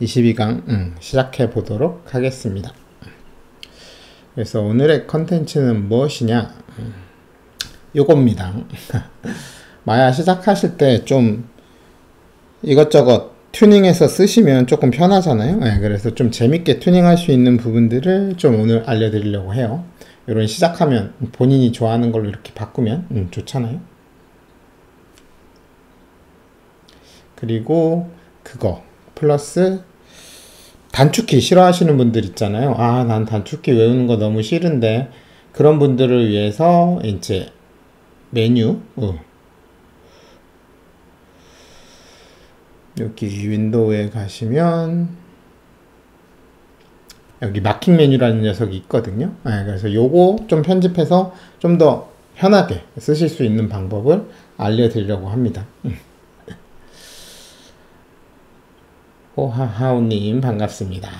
22강 시작해 보도록 하겠습니다. 그래서 오늘의 컨텐츠는 무엇이냐? 요겁니다. 마야 시작하실 때 좀 이것저것 튜닝해서 쓰시면 조금 편하잖아요. 네, 그래서 좀 재밌게 튜닝할 수 있는 부분들을 좀 오늘 알려드리려고 해요. 이런 시작하면 본인이 좋아하는 걸로 이렇게 바꾸면 좋잖아요. 그리고 그거 플러스 단축키 싫어하시는 분들 있잖아요. 아, 난 단축키 외우는 거 너무 싫은데, 그런 분들을 위해서 이제 메뉴 여기 윈도우에 가시면 여기 마킹 메뉴라는 녀석이 있거든요. 네, 그래서 요거 좀 편집해서 좀 더 편하게 쓰실 수 있는 방법을 알려드리려고 합니다. 호하하우님 반갑습니다.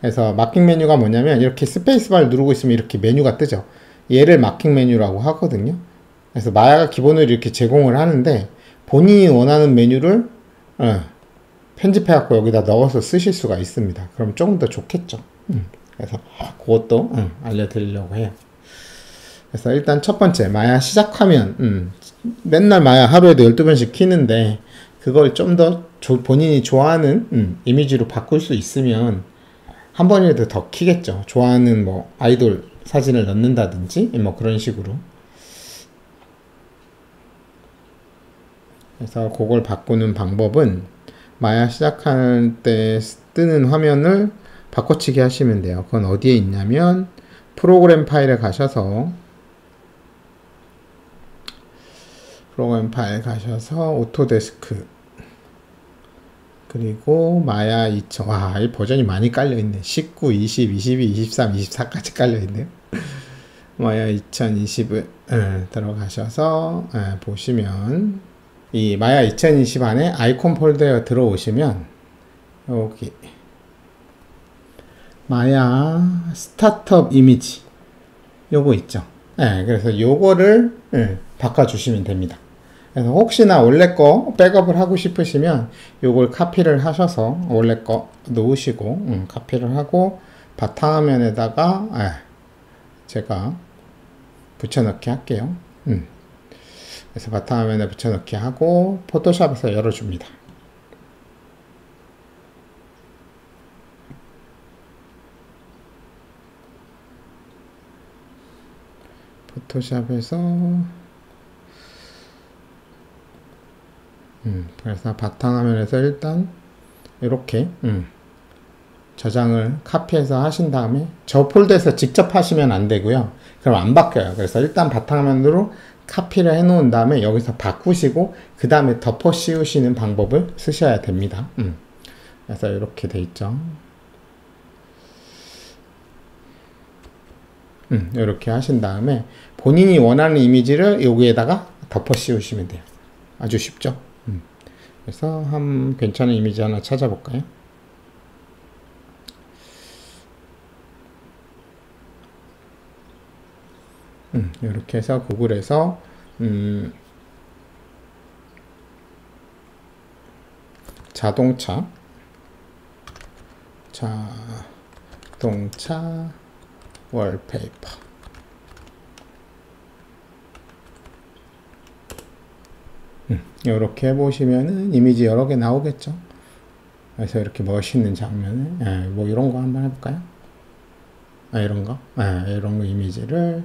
그래서 마킹 메뉴가 뭐냐면 이렇게 스페이스바를 누르고 있으면 이렇게 메뉴가 뜨죠. 얘를 마킹 메뉴라고 하거든요. 그래서 마야가 기본으로 이렇게 제공을 하는데, 본인이 원하는 메뉴를 편집해갖고 여기다 넣어서 쓰실 수가 있습니다. 그럼 조금 더 좋겠죠. 그래서 그것도 알려드리려고 해요. 그래서 일단 첫 번째, 마야 시작하면 맨날 마야 하루에도 12번씩 키는데, 그걸 좀 더 본인이 좋아하는 이미지로 바꿀 수 있으면 한 번이라도 더 키겠죠. 좋아하는 뭐 아이돌 사진을 넣는다든지 뭐 그런 식으로. 그래서 그걸 바꾸는 방법은 마야 시작할 때 뜨는 화면을 바꿔치기 하시면 돼요. 그건 어디에 있냐면 프로그램 파일에 가셔서 오토데스크, 그리고 마야 2000, 와, 이 버전이 많이 깔려있네. 19, 20, 22, 23, 24까지 깔려있네요. 마야 2020을 들어가셔서 보시면 이 마야 2020 안에 아이콘 폴더에 들어오시면 여기 마야 스타트업 이미지 요거 있죠. 그래서 요거를 바꿔주시면 됩니다. 그래서 혹시나 원래 거 백업을 하고 싶으시면 요걸 카피를 하셔서 원래 거 놓으시고 카피를 하고 바탕화면에다가 제가 붙여넣기 할게요. 그래서 바탕화면에 붙여넣기 하고 포토샵에서 열어줍니다. 포토샵에서 그래서 바탕화면에서 일단 이렇게 저장을 카피해서 하신 다음에 저 폴더에서 직접 하시면 안 되고요. 그럼 안 바뀌어요. 그래서 일단 바탕화면으로 카피를 해 놓은 다음에 여기서 바꾸시고 그 다음에 덮어 씌우시는 방법을 쓰셔야 됩니다. 그래서 이렇게 돼 있죠. 이렇게 하신 다음에 본인이 원하는 이미지를 여기에다가 덮어 씌우시면 돼요. 아주 쉽죠? 그래서 괜찮은 이미지 하나 찾아볼까요? 이렇게 해서 구글에서 자동차 월페이퍼 이렇게 해보시면은 이미지 여러 개 나오겠죠. 그래서 이렇게 멋있는 장면을 뭐 이런 거 한번 해볼까요? 이런 거 이미지를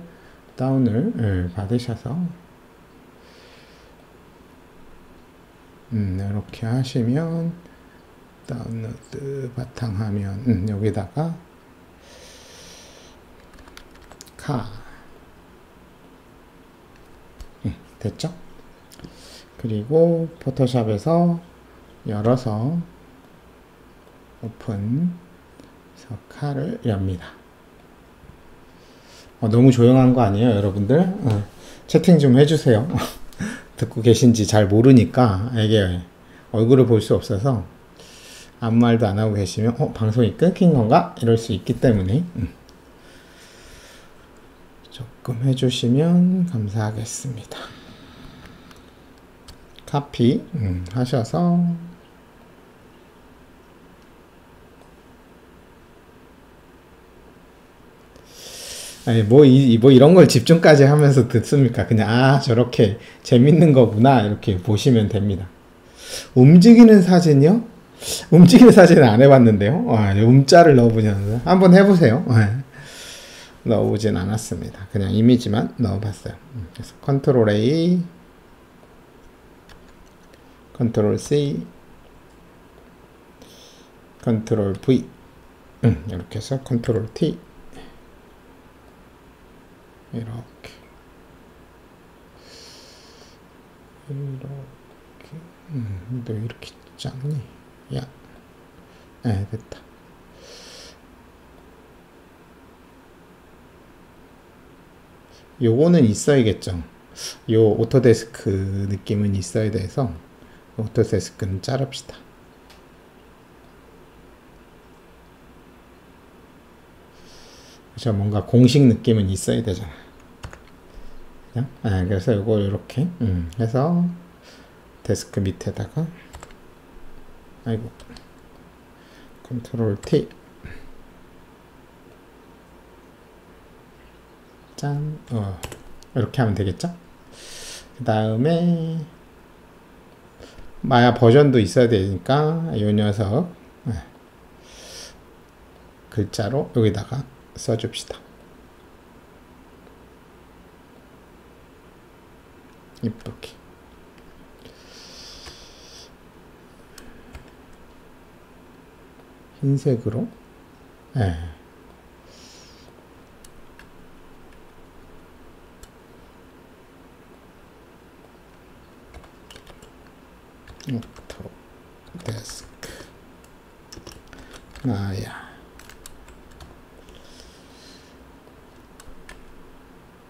다운을 받으셔서 이렇게 하시면 다운로드 바탕화면 여기다가 됐죠? 그리고 포토샵에서 열어서 오픈 해서 카를 엽니다. 너무 조용한 거 아니에요, 여러분들? 채팅 좀 해주세요. 듣고 계신지 잘 모르니까 이게 얼굴을 볼 수 없어서 아무 말도 안 하고 계시면 방송이 끊긴 건가? 이럴 수 있기 때문에 조금 해주시면 감사하겠습니다. 카피 하셔서 아니, 뭐 이런 걸 집중까지 하면서 듣습니까? 그냥, 아, 저렇게 재밌는 거구나. 이렇게 보시면 됩니다. 움직이는 사진이요? 움직이는 사진은 안 해봤는데요. 음자를 넣어보냐는 한번 해보세요. 넣어보진 않았습니다. 그냥 이미지만 넣어봤어요. 그래서 컨트롤 A, 컨트롤 C, 컨트롤 V, 이렇게 해서 컨트롤 T, 이렇게 너 이렇게 작니? 야, 됐다. 요거는 있어야겠죠. 요 오토데스크 느낌은 있어야 돼서 오토데스크는 자릅시다. 그렇죠. 뭔가 공식 느낌은 있어야 되잖아. 그래서 요거 이렇게 해서 데스크 밑에다가 아이고 컨트롤 T 짠 이렇게 하면 되겠죠. 그 다음에 마야 버전도 있어야 되니까 이 녀석 글자로 여기다가 써줍시다. 이쁘게 흰색으로 오토데스크 마야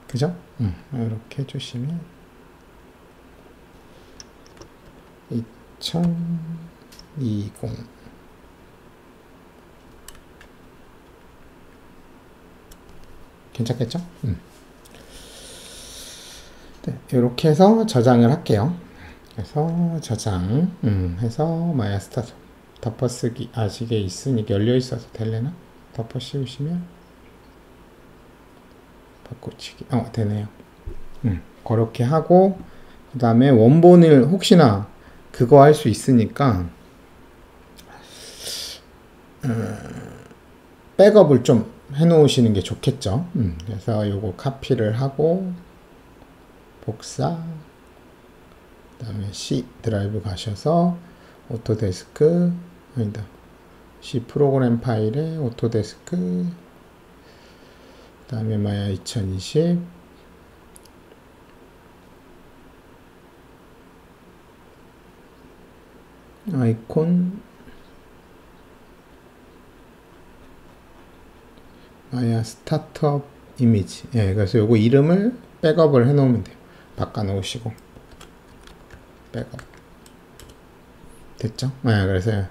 그죠? 이렇게 해주시면 2020 괜찮겠죠? 네, 이렇게 해서 저장을 할게요. 그래서 저장 해서 마야 스타트 덮어쓰기 아직에 있으니까 열려있어서 될래나? 덮어 씌우시면 바꿔치기 되네요. 그렇게 하고 그 다음에 원본을 혹시나 그거 할 수 있으니까 백업을 좀 해놓으시는 게 좋겠죠. 그래서 요거 카피를 하고 복사 그 다음에 C 드라이브 가셔서 오토데스크 아니다 C 프로그램 파일에 오토데스크 그 다음에 마야 2020 아이콘 마야 스타트업 이미지 그래서 요거 이름을 백업을 해 놓으면 돼요. 바꿔 놓으시고 백업 됐죠? 그래서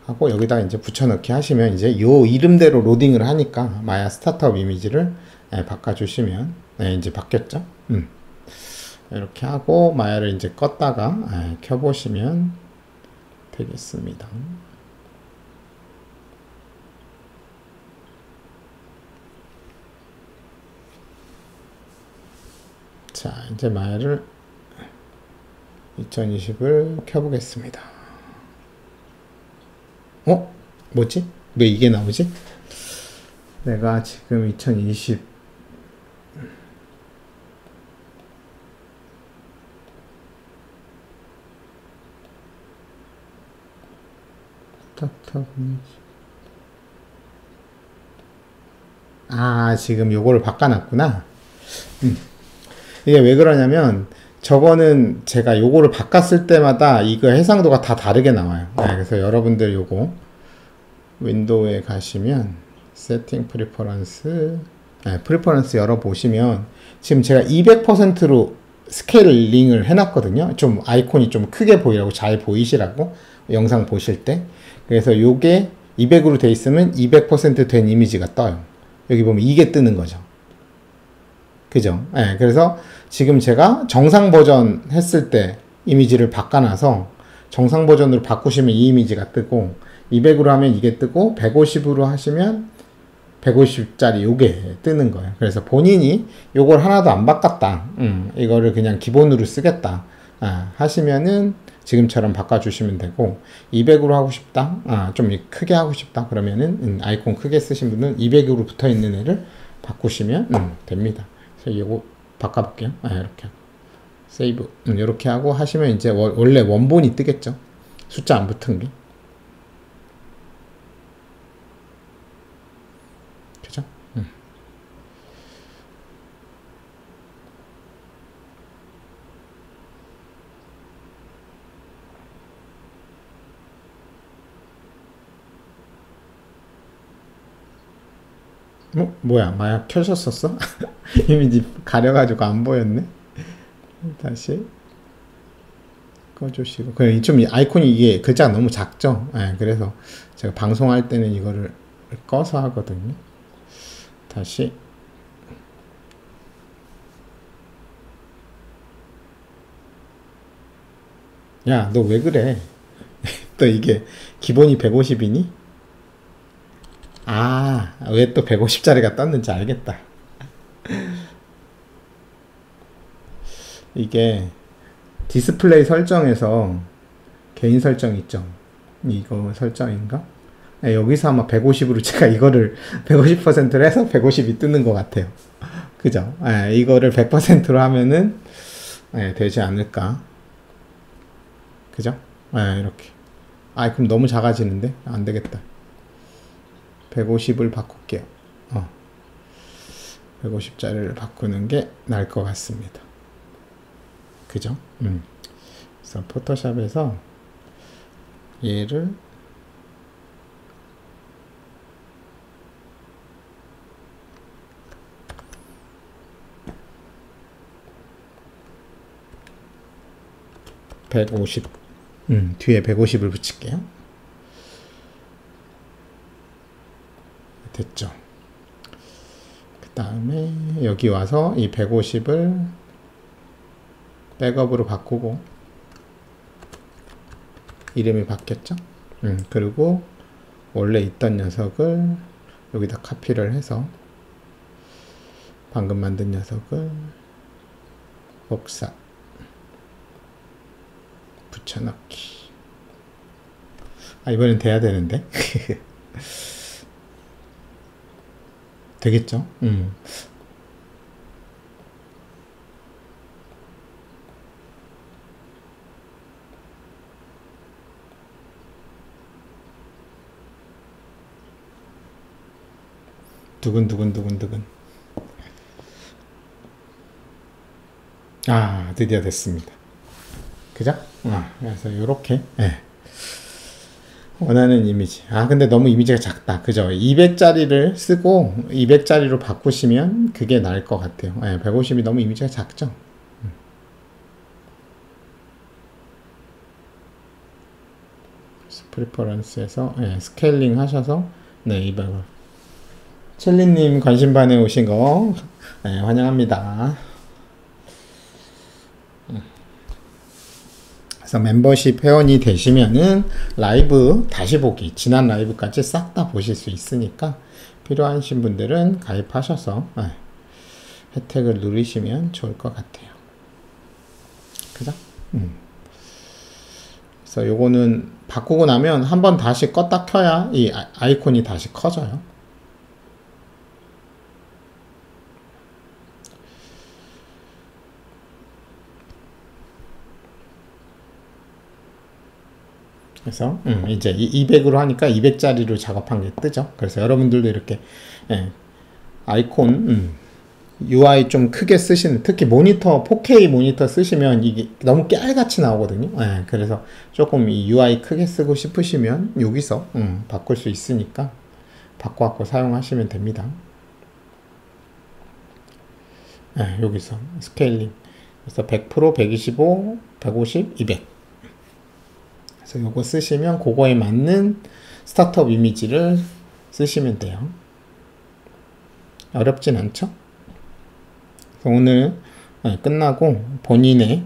하고 여기다 이제 붙여넣기 하시면 이제 요 이름대로 로딩을 하니까 마야 스타트업 이미지를 바꿔주시면 이제 바뀌었죠? 이렇게 하고 마야를 이제 껐다가 켜보시면 되겠습니다. 자, 이제 마야를 2020을 켜보겠습니다. 뭐지? 왜 이게 나오지? 내가 지금 2020 스타트업 지금 요거를 바꿔놨구나. 이게 왜 그러냐면 저거는 제가 요거를 바꿨을 때마다 이거 해상도가 다 다르게 나와요. 그래서 여러분들 요거 윈도우에 가시면 세팅 프리퍼런스 프리퍼런스 열어보시면 지금 제가 200%로 스케일링을 해놨거든요. 좀 아이콘이 좀 크게 보이라고 잘 보이시라고 영상 보실 때. 그래서 요게 200으로 돼 있으면 200% 이미지가 떠요. 여기 보면 이게 뜨는 거죠. 그죠? 그래서 지금 제가 정상 버전 했을 때 이미지를 바꿔놔서 정상 버전으로 바꾸시면 이 이미지가 뜨고 200으로 하면 이게 뜨고 150으로 하시면 150짜리 요게 뜨는 거예요. 그래서 본인이 요걸 하나도 안 바꿨다. 이거를 그냥 기본으로 쓰겠다. 하시면은 지금처럼 바꿔주시면 되고, 200으로 하고 싶다. 좀 크게 하고 싶다. 그러면은 아이콘 크게 쓰신 분은 200으로 붙어 있는 애를 바꾸시면 됩니다. 그래서 이거 바꿔볼게요. 이렇게 하고 세이브 이렇게 하고 하시면 이제 원래 원본이 뜨겠죠. 숫자 안 붙은 게. 그죠? 뭐야, 마약 켜셨었어? 이미지 가려가지고 안 보였네. 다시 꺼주시고. 그래, 좀 아이콘이 이게 글자가 너무 작죠? 그래서 제가 방송할 때는 이거를 꺼서 하거든요. 다시. 야, 너 왜 그래? 또 이게 기본이 150이니? 왜 또 150짜리가 떴는지 알겠다. 이게 디스플레이 설정에서 개인 설정 있죠? 이거 설정인가? 여기서 아마 150으로 제가 이거를 150%를 해서 150이 뜨는 것 같아요. 그죠? 이거를 100%로 하면은 되지 않을까? 그죠? 이렇게. 그럼 너무 작아지는데? 안 되겠다. 150을 바꿀게요. 150짜리를 바꾸는 게 나을 것 같습니다. 그죠? 그래서 포토샵에서 얘를 뒤에 150을 붙일게요. 됐죠? 그 다음에 여기 와서 이 150을 백업으로 바꾸고, 이름이 바뀌었죠? 그리고 원래 있던 녀석을 여기다 카피를 해서 방금 만든 녀석을 복사 붙여넣기. 이번엔 돼야 되는데. 되겠죠? 두근두근. 드디어 됐습니다. 그죠? 그래서 요렇게 원하는 이미지. 근데 너무 이미지가 작다. 그죠? 200짜리를 쓰고 200짜리로 바꾸시면 그게 나을 것 같아요. 150이 너무 이미지가 작죠? 프리퍼런스에서 스케일링 하셔서 200을. 첼리님 관심반에 오신 거 환영합니다. 그래서 멤버십 회원이 되시면은 라이브 다시 보기, 지난 라이브까지 싹 다 보실 수 있으니까 필요하신 분들은 가입하셔서 혜택을 누리시면 좋을 것 같아요. 그죠? 그래서 요거는 바꾸고 나면 한번 다시 껐다 켜야 이 아이콘이 다시 커져요. 그래서 이제 200으로 하니까 200짜리로 작업한 게 뜨죠. 그래서 여러분들도 이렇게 아이콘 UI 좀 크게 쓰시는, 특히 모니터 4K 모니터 쓰시면 이게 너무 깨알같이 나오거든요. 그래서 조금 이 UI 크게 쓰고 싶으시면 여기서 바꿀 수 있으니까 바꿔갖고 사용하시면 됩니다. 여기서 스케일링, 그래서 100%, 125, 150, 200. 그래서 요거 쓰시면 그거에 맞는 스타트업 이미지를 쓰시면 돼요. 어렵진 않죠? 그래서 오늘 끝나고 본인의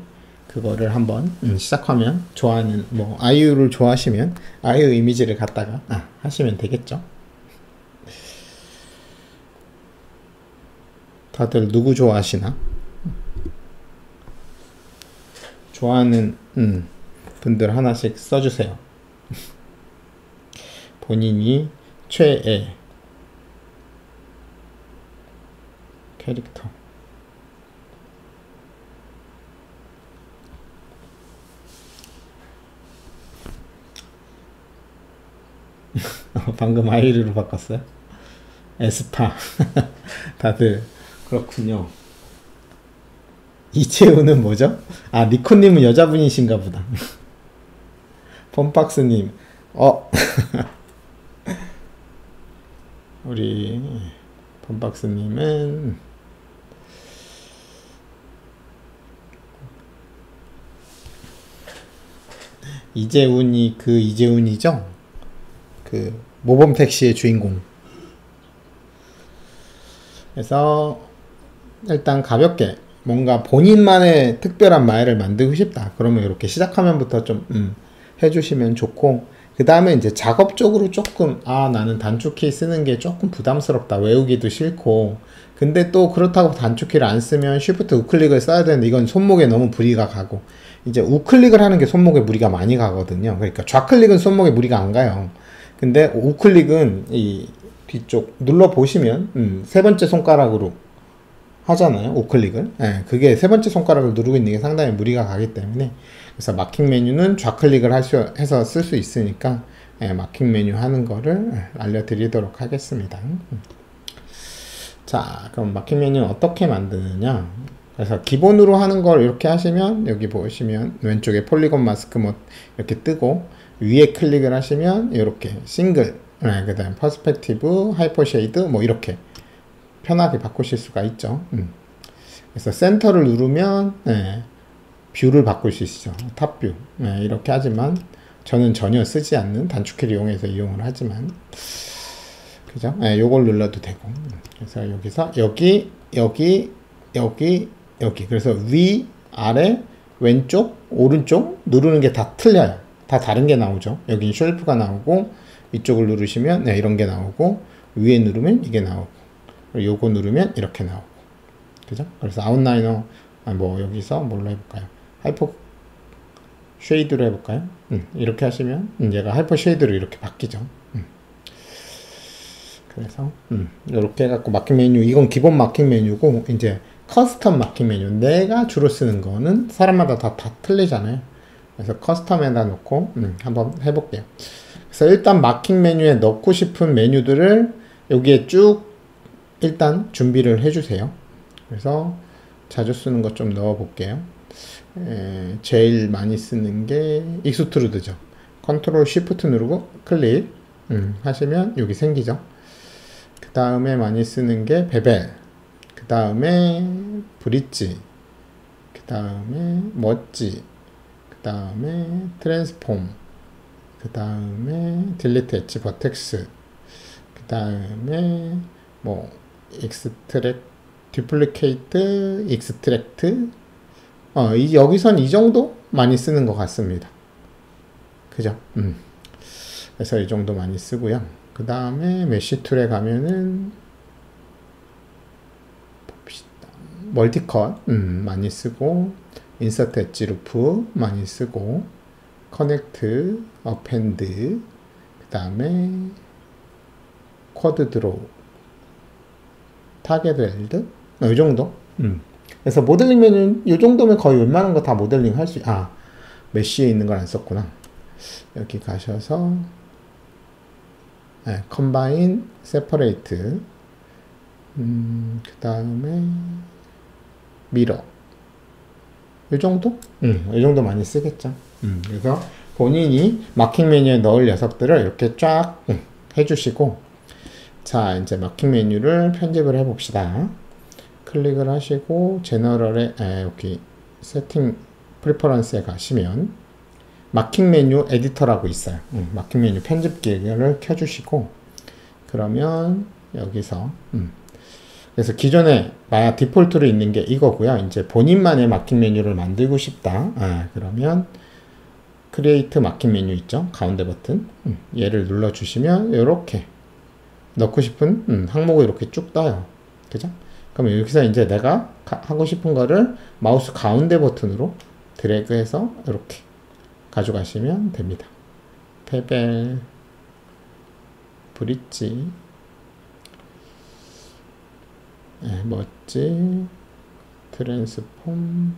그거를 한번 시작하면, 좋아하는 아이유를 좋아하시면 아이유 이미지를 갖다가 하시면 되겠죠. 다들 누구 좋아하시나? 좋아하는 분들 하나씩 써주세요. 본인이 최애 캐릭터. 방금 아이리로 바꿨어요? 에스파. 다들 그렇군요. 이채우는 뭐죠? 아, 니코님은 여자분이신가 보다. 펌박스님, 우리 펌박스님은 이재훈이 그 이재훈이죠? 그 모범택시의 주인공. 그래서 일단 가볍게 뭔가 본인만의 특별한 마일을 만들고 싶다. 그러면 이렇게 시작화면부터 좀 해주시면 좋고, 그 다음에 이제 작업적으로 조금 나는 단축키 쓰는 게 조금 부담스럽다. 외우기도 싫고. 근데 또 그렇다고 단축키를 안 쓰면 Shift 우클릭을 써야 되는데 이건 손목에 너무 무리가 가고, 이제 우클릭을 하는 게 손목에 무리가 많이 가거든요. 그러니까 좌클릭은 손목에 무리가 안 가요. 근데 우클릭은 이 뒤쪽 눌러 보시면 세 번째 손가락으로 하잖아요. 우클릭을. 네, 그게 세 번째 손가락을 누르고 있는 게 상당히 무리가 가기 때문에, 그래서 마킹 메뉴는 좌클릭을 해서 쓸 수 있으니까 마킹 메뉴 하는 거를 알려드리도록 하겠습니다. 자, 그럼 마킹 메뉴는 어떻게 만드느냐. 그래서 기본으로 하는 걸 이렇게 하시면 여기 보시면 왼쪽에 폴리곤 마스크 뭐 이렇게 뜨고, 위에 클릭을 하시면 이렇게 싱글, 그 다음 퍼스펙티브, 하이퍼 쉐이드 뭐 이렇게 편하게 바꾸실 수가 있죠. 그래서 센터를 누르면 뷰를 바꿀 수 있죠. 탑뷰. 이렇게 하지만 저는 전혀 쓰지 않는 단축키를 이용해서 이용을 하지만, 그죠? 요걸 눌러도 되고. 그래서 여기서 여기 그래서 위, 아래, 왼쪽, 오른쪽 누르는 게 다 틀려요. 다 다른 게 나오죠. 여긴 쉘프가 나오고, 이쪽을 누르시면 이런 게 나오고, 위에 누르면 이게 나오고, 그리고 요거 누르면 이렇게 나오고, 그죠? 그래서 아웃라이너 뭐 여기서 뭘로 해볼까요? 하이퍼 쉐이드로 해볼까요? 이렇게 하시면 얘가 하이퍼 쉐이드로 이렇게 바뀌죠. 그래서 이렇게 해갖고 마킹 메뉴, 이건 기본 마킹 메뉴고, 이제 커스텀 마킹 메뉴, 내가 주로 쓰는 거는 사람마다 다 틀리잖아요. 그래서 커스텀에다 놓고 한번 해볼게요. 그래서 일단 마킹 메뉴에 넣고 싶은 메뉴들을 여기에 쭉 일단 준비를 해주세요. 그래서 자주 쓰는 것 좀 넣어 볼게요. 제일 많이 쓰는 게 익스트루드죠. 컨트롤 쉬프트 누르고 클릭 하시면 여기 생기죠. 그 다음에 많이 쓰는 게 베벨, 그 다음에 브릿지, 그 다음에 멋지, 그 다음에 트랜스폼, 그 다음에 딜리트 엣지 버텍스, 그 다음에 뭐 익스트랙, 듀플리케이트, 익스트랙트, 여기선 이 정도 많이 쓰는 것 같습니다. 그죠? 그래서 이 정도 많이 쓰고요. 그 다음에 메쉬 툴에 가면은 봅시다. 멀티컷 많이 쓰고, 인서트 엣지 루프 많이 쓰고, 커넥트, 어펜드, 그 다음에 쿼드 드로우, 타겟 웰드, 이 정도. 그래서 모델링 메뉴는 이 정도면 거의 웬만한 거 다 모델링 할 수, 메쉬에 있는 걸 안 썼구나. 여기 가셔서, 컴바인, 세퍼레이트, 그 다음에, 미러. 이 정도? 이 정도 많이 쓰겠죠. 그래서 본인이 마킹 메뉴에 넣을 녀석들을 이렇게 쫙 해주시고, 자, 이제 마킹 메뉴를 편집을 해봅시다. 클릭을 하시고 제너럴에 여기 세팅 프리퍼런스에 가시면 마킹 메뉴 에디터라고 있어요. 마킹 메뉴 편집기를 켜주시고, 그러면 여기서 그래서 기존에 마야 디폴트로 있는 게 이거고요. 이제 본인만의 마킹 메뉴를 만들고 싶다. 그러면 크리에이트 마킹 메뉴 있죠? 가운데 버튼. 얘를 눌러주시면 이렇게 넣고 싶은 항목을 이렇게 쭉 떠요. 그죠? 그러면 여기서 이제 내가 하고 싶은 거를 마우스 가운데 버튼으로 드래그해서 이렇게 가져가시면 됩니다. 베벨, 브릿지, 네, 멋지, 트랜스폼,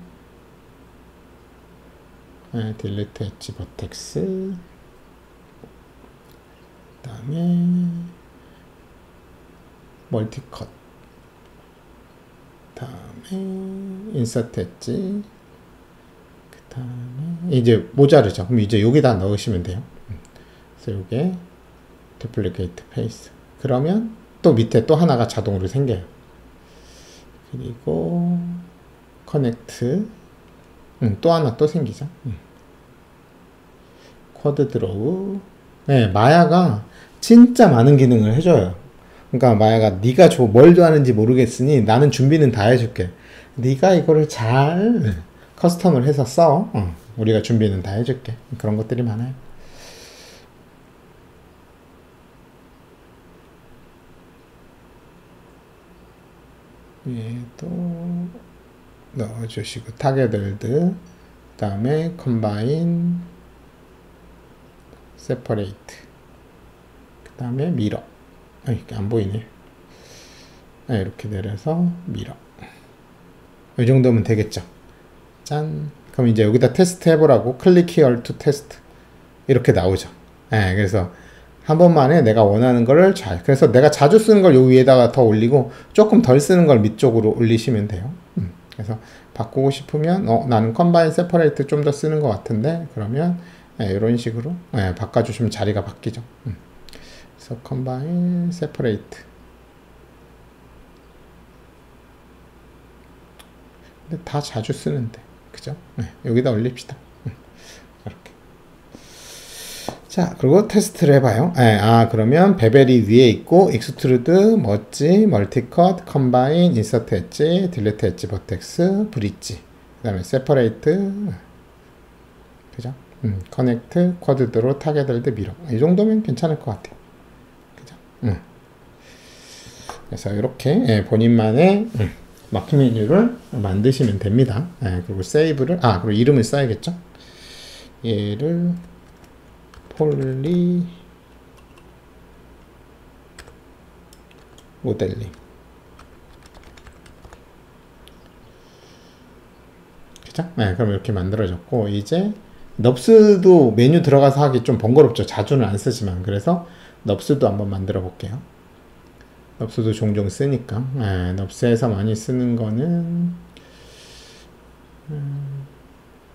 네, 딜리트 엣지 버텍스, 그 다음에 멀티컷, 그 다음에 인서트 엣지, 그 다음에 이제 모자르죠. 그럼 이제 여기다 넣으시면 돼요. 그래서 요게 duplicated paste. 그러면 또 밑에 또 하나가 자동으로 생겨요. 그리고 connect. 또 하나 또 생기죠. 쿼드 드로우. 네, 마야가 진짜 많은 기능을 해줘요. 그러니까 마야가 네가 뭘 좋아하는지 모르겠으니 나는 준비는 다 해줄게. 네가 이거를 잘 커스텀을 해서 써. 우리가 준비는 다 해줄게. 그런 것들이 많아요. 얘도 넣어주시고 타겟월드, 그 다음에 컴바인, 세퍼레이트, 그 다음에 미러. 이렇게 안 보이네. 이렇게 내려서 미러. 이 정도면 되겠죠. 짠. 그럼 이제 여기다 테스트 해보라고 클릭 here to test 이렇게 나오죠. 그래서 한 번만에 내가 원하는 거를 그래서 내가 자주 쓰는 걸 요 위에다가 더 올리고 조금 덜 쓰는 걸 밑쪽으로 올리시면 돼요. 그래서 바꾸고 싶으면 나는 컴바인 세퍼레이트 좀 더 쓰는 것 같은데 그러면 이런 식으로 바꿔주시면 자리가 바뀌죠. 그래서 컴바인 세퍼레이트. 근데 다 자주 쓰는데 그죠? 여기다 올립시다. 이렇게. 자, 그리고 테스트를 해봐요. 그러면 베벨이 위에 있고 익스트루드, 멋지, 멀티컷, 컴바인, 인서트 엣지, 딜리트 엣지 버텍스, 브릿지, 그 다음에 세퍼레이트, 그죠? 커넥트, 쿼드 드로, 타겟월드, 미러. 이 정도면 괜찮을 것 같아요. 그죠? 그래서 이렇게 본인만의 마킹 메뉴를 만드시면 됩니다. 그리고 세이브를, 그리고 이름을 써야겠죠? 얘를 폴리 모델링. 그죠? 그럼 이렇게 만들어졌고, 이제 넙스도 메뉴 들어가서 하기 좀 번거롭죠. 자주는 안 쓰지만. 그래서 넙스도 한번 만들어 볼게요. 넙스도 종종 쓰니까. 넙스에서 많이 쓰는 거는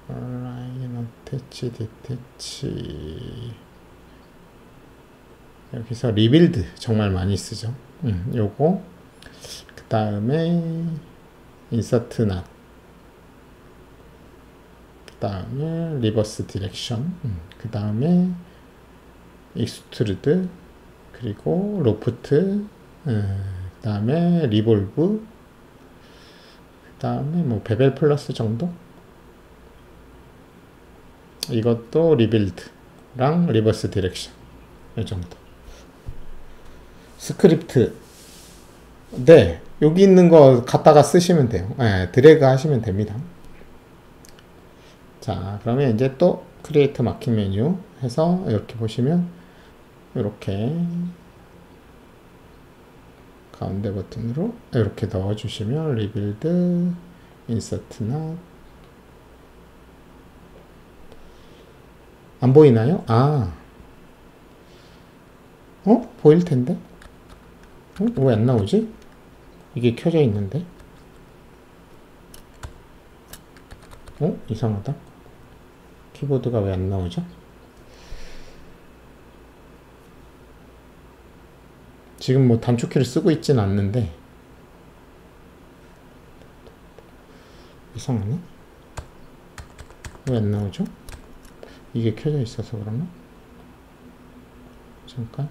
라인 어태치, 디태치. 여기서 리빌드 정말 많이 쓰죠. 요거. 그 다음에 인서트 낫. 그 다음에 리버스 디렉션. 그 다음에 익스트루드. 그리고 로프트. 그 다음에 리볼브. 그 다음에 뭐 베벨 플러스 정도. 이것도 리빌드랑 리버스 디렉션 이 정도. 스크립트, 네, 여기 있는 거 갖다가 쓰시면 돼요. 드래그 하시면 됩니다. 자, 그러면 이제 또 크리에이트 마킹 메뉴 해서 이렇게 보시면 이렇게 가운데 버튼으로 이렇게 넣어주시면 리빌드, 인서트 낫. 안 보이나요? 보일 텐데? 왜 안 나오지? 이게 켜져 있는데? 이상하다. 키보드가 왜 안 나오죠? 지금 뭐 단축키를 쓰고 있진 않는데 이상하네. 왜 안 나오죠? 이게 켜져 있어서 그러나? 잠깐.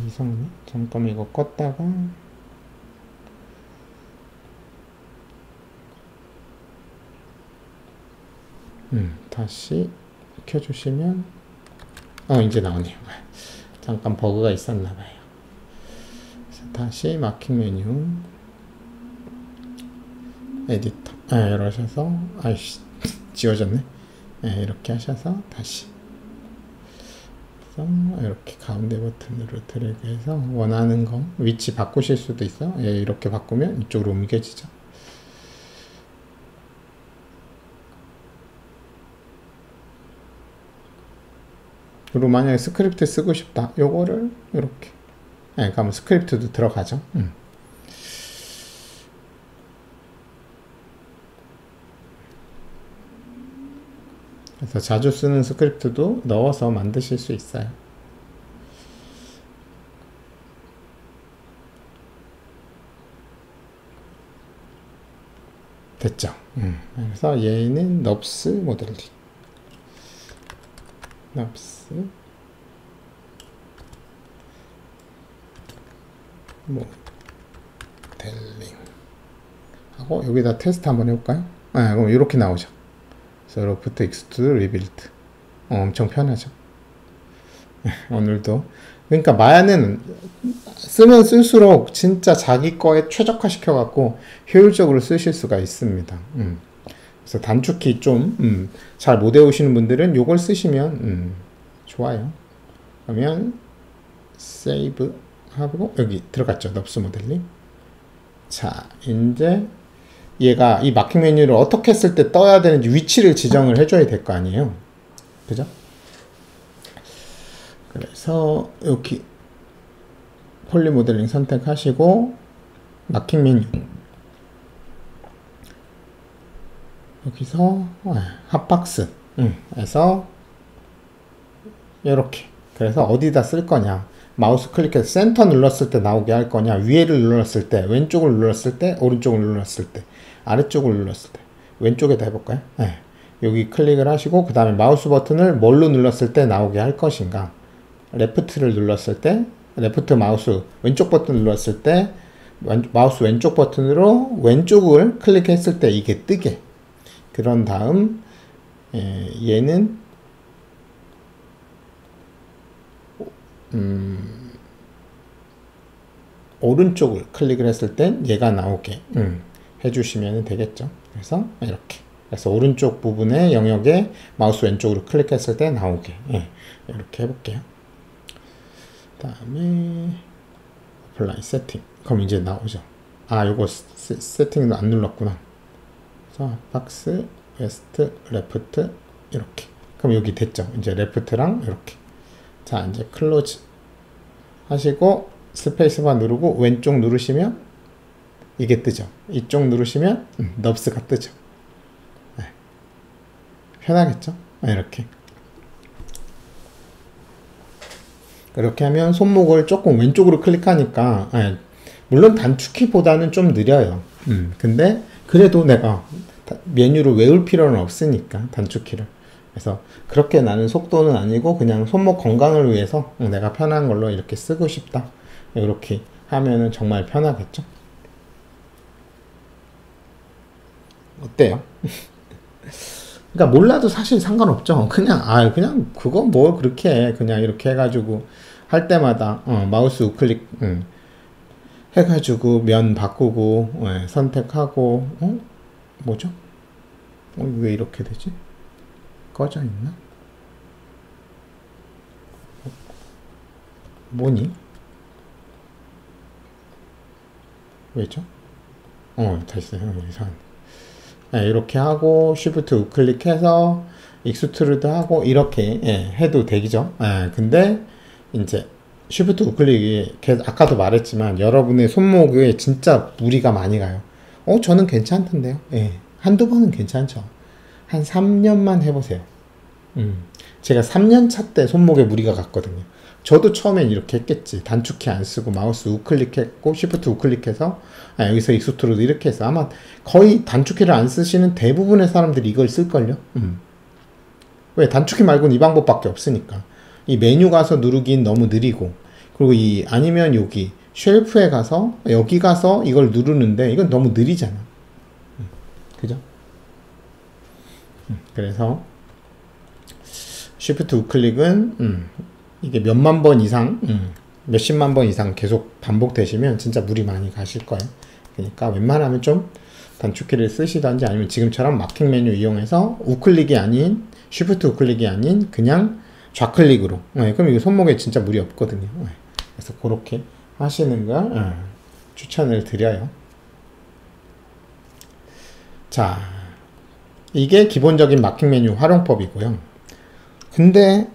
이상하네. 잠깐만 이거 껐다가 다시 켜주시면 이제 나오네요. 잠깐 버그가 있었나봐요. 다시 마킹 메뉴 에디터 이러셔서 아이씨 지워졌네. 이렇게 하셔서 다시 이렇게 가운데 버튼으로 드래그해서 원하는 거 위치 바꾸실 수도 있어요. 이렇게 바꾸면 이쪽으로 옮겨지죠. 그리고 만약에 스크립트 쓰고 싶다 요거를 이렇게 그러면 스크립트도 들어가죠. 그래서 자주 쓰는 스크립트도 넣어서 만드실 수 있어요. 됐죠. 그래서 얘는 넙스 모델링. 넙스 모델링 하고 여기다 테스트 한번 해볼까요? 그럼 이렇게 나오죠. 로프트 익스트루드 리빌드. 엄청 편하죠. 오늘도 그러니까 마야는 쓰면 쓸수록 진짜 자기 거에 최적화 시켜갖고 효율적으로 쓰실 수가 있습니다. 그래서 단축키 좀 잘 못 외우시는 분들은 요걸 쓰시면 좋아요. 그러면 세이브 하고 여기 들어갔죠. 넙스 모델링. 자 이제 얘가 이 마킹 메뉴를 어떻게 했을 때 떠야 되는지 위치를 지정을 해줘야 될 거 아니에요. 그죠? 그래서 여기 폴리 모델링 선택하시고 마킹 메뉴 여기서 핫박스 에서 이렇게 그래서 어디다 쓸 거냐 마우스 클릭해서 센터 눌렀을 때 나오게 할 거냐 위에를 눌렀을 때 왼쪽을 눌렀을 때 오른쪽을 눌렀을 때 아래쪽을 눌렀을 때 왼쪽에다 해볼까요? 여기 클릭을 하시고 그 다음에 마우스 버튼을 뭘로 눌렀을 때 나오게 할 것인가 레프트를 눌렀을 때 레프트 마우스 왼쪽 버튼 눌렀을 때 마우스 왼쪽 버튼으로 왼쪽을 클릭했을 때 이게 뜨게 그런 다음 얘는 오른쪽을 클릭을 했을 땐 얘가 나오게 해주시면 되겠죠. 그래서 이렇게 그래서 오른쪽 부분의 영역에 마우스 왼쪽으로 클릭했을 때 나오게 이렇게 해볼게요. 그 다음에 어플라이 세팅 그럼 이제 나오죠. 요거 세팅도 안 눌렀구나. 그래서 박스 웨스트 레프트 이렇게 그럼 여기 됐죠. 이제 레프트랑 이렇게 자 이제 클로즈 하시고 스페이스바 누르고 왼쪽 누르시면 이게 뜨죠. 이쪽 누르시면 넙스가 뜨죠. 편하겠죠? 이렇게 이렇게 하면 손목을 조금 왼쪽으로 클릭하니까 물론 단축키보다는 좀 느려요. 근데 그래도 내가 메뉴를 외울 필요는 없으니까 단축키를 그래서 그렇게 나는 속도는 아니고 그냥 손목 건강을 위해서 내가 편한 걸로 이렇게 쓰고 싶다 이렇게 하면은 정말 편하겠죠? 어때요? 그러니까 몰라도 사실 상관없죠. 그냥 그거 뭐 그렇게 해. 그냥 이렇게 해가지고 할 때마다 마우스 우클릭 해가지고 면 바꾸고 선택하고 뭐죠? 왜 이렇게 되지? 꺼져 있나? 뭐니? 왜죠? 다시 이상한데. 이렇게 하고 쉬프트 우클릭해서 익스트루드 하고 이렇게 해도 되죠. 근데 이제 쉬프트 우클릭이 아까도 말했지만 여러분의 손목에 진짜 무리가 많이 가요. 저는 괜찮던데요. 한두 번은 괜찮죠. 한 3년만 해보세요. 제가 3년 차 때 손목에 무리가 갔거든요. 저도 처음엔 이렇게 했겠지. 단축키 안 쓰고 마우스 우클릭했고 쉬프트 우클릭해서 여기서 익스트루드 이렇게 해서 아마 거의 단축키를 안 쓰시는 대부분의 사람들이 이걸 쓸걸요. 왜? 단축키 말고는 이 방법밖에 없으니까. 이 메뉴 가서 누르긴 너무 느리고 그리고 아니면 여기 쉘프에 가서 여기 가서 이걸 누르는데 이건 너무 느리잖아. 그죠? 그래서 쉬프트 우클릭은 이게 몇만 번 이상 몇십만 번 이상 계속 반복되시면 진짜 무리 많이 가실 거예요. 그러니까 웬만하면 좀 단축키를 쓰시던지 아니면 지금처럼 마킹 메뉴 이용해서 우클릭이 아닌 쉬프트 우클릭이 아닌 그냥 좌클릭으로 그럼 이거 손목에 진짜 무리 없거든요. 그래서 그렇게 하시는 걸 추천을 드려요. 자, 이게 기본적인 마킹 메뉴 활용법이고요. 근데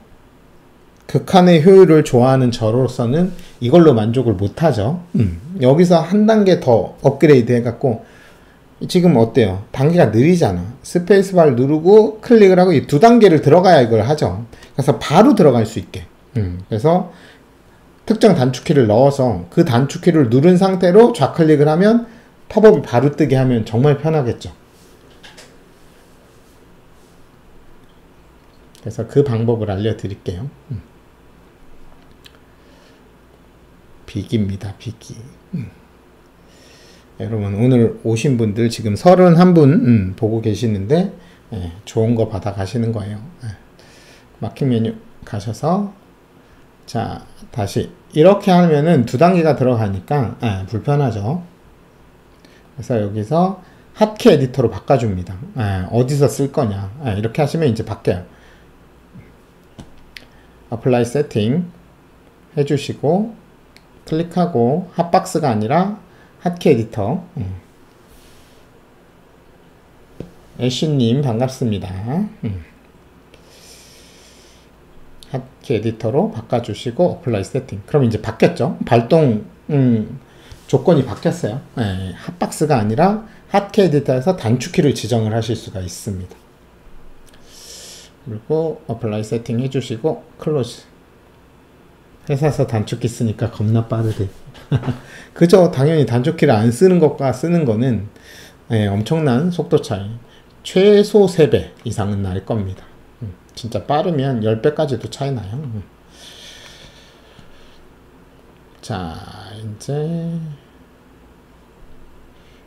극한의 효율을 좋아하는 저로서는 이걸로 만족을 못하죠. 여기서 한 단계 더 업그레이드 해갖고 지금 어때요? 단계가 느리잖아. 스페이스바를 누르고 클릭을 하고 이 두 단계를 들어가야 이걸 하죠. 그래서 바로 들어갈 수 있게. 그래서 특정 단축키를 넣어서 그 단축키를 누른 상태로 좌클릭을 하면 팝업이 바로 뜨게 하면 정말 편하겠죠. 그래서 그 방법을 알려드릴게요. 비기입니다. 비기. 여러분 오늘 오신 분들 지금 31분 보고 계시는데 좋은 거 받아 가시는 거예요. 마킹 메뉴 가셔서 자 다시 이렇게 하면은 두 단계가 들어가니까 불편하죠. 그래서 여기서 핫키 에디터로 바꿔줍니다. 어디서 쓸 거냐 이렇게 하시면 이제 바뀌어요. 어플라이 세팅 해주시고 클릭하고 핫박스가 아니라 핫키 에디터. 애쉬님 반갑습니다. 핫키 에디터로 바꿔주시고 어플라이 세팅. 그럼 이제 바뀌었죠. 발동 조건이 바뀌었어요. 핫박스가 아니라 핫키 에디터에서 단축키를 지정을 하실 수가 있습니다. 그리고 어플라이 세팅 해주시고 클로즈. 회사에서 단축키 쓰니까 겁나 빠르대. 그죠? 당연히 단축키를 안 쓰는 것과 쓰는 거는 엄청난 속도 차이. 최소 3배 이상은 날 겁니다. 진짜 빠르면 10배까지도 차이 나요. 자, 이제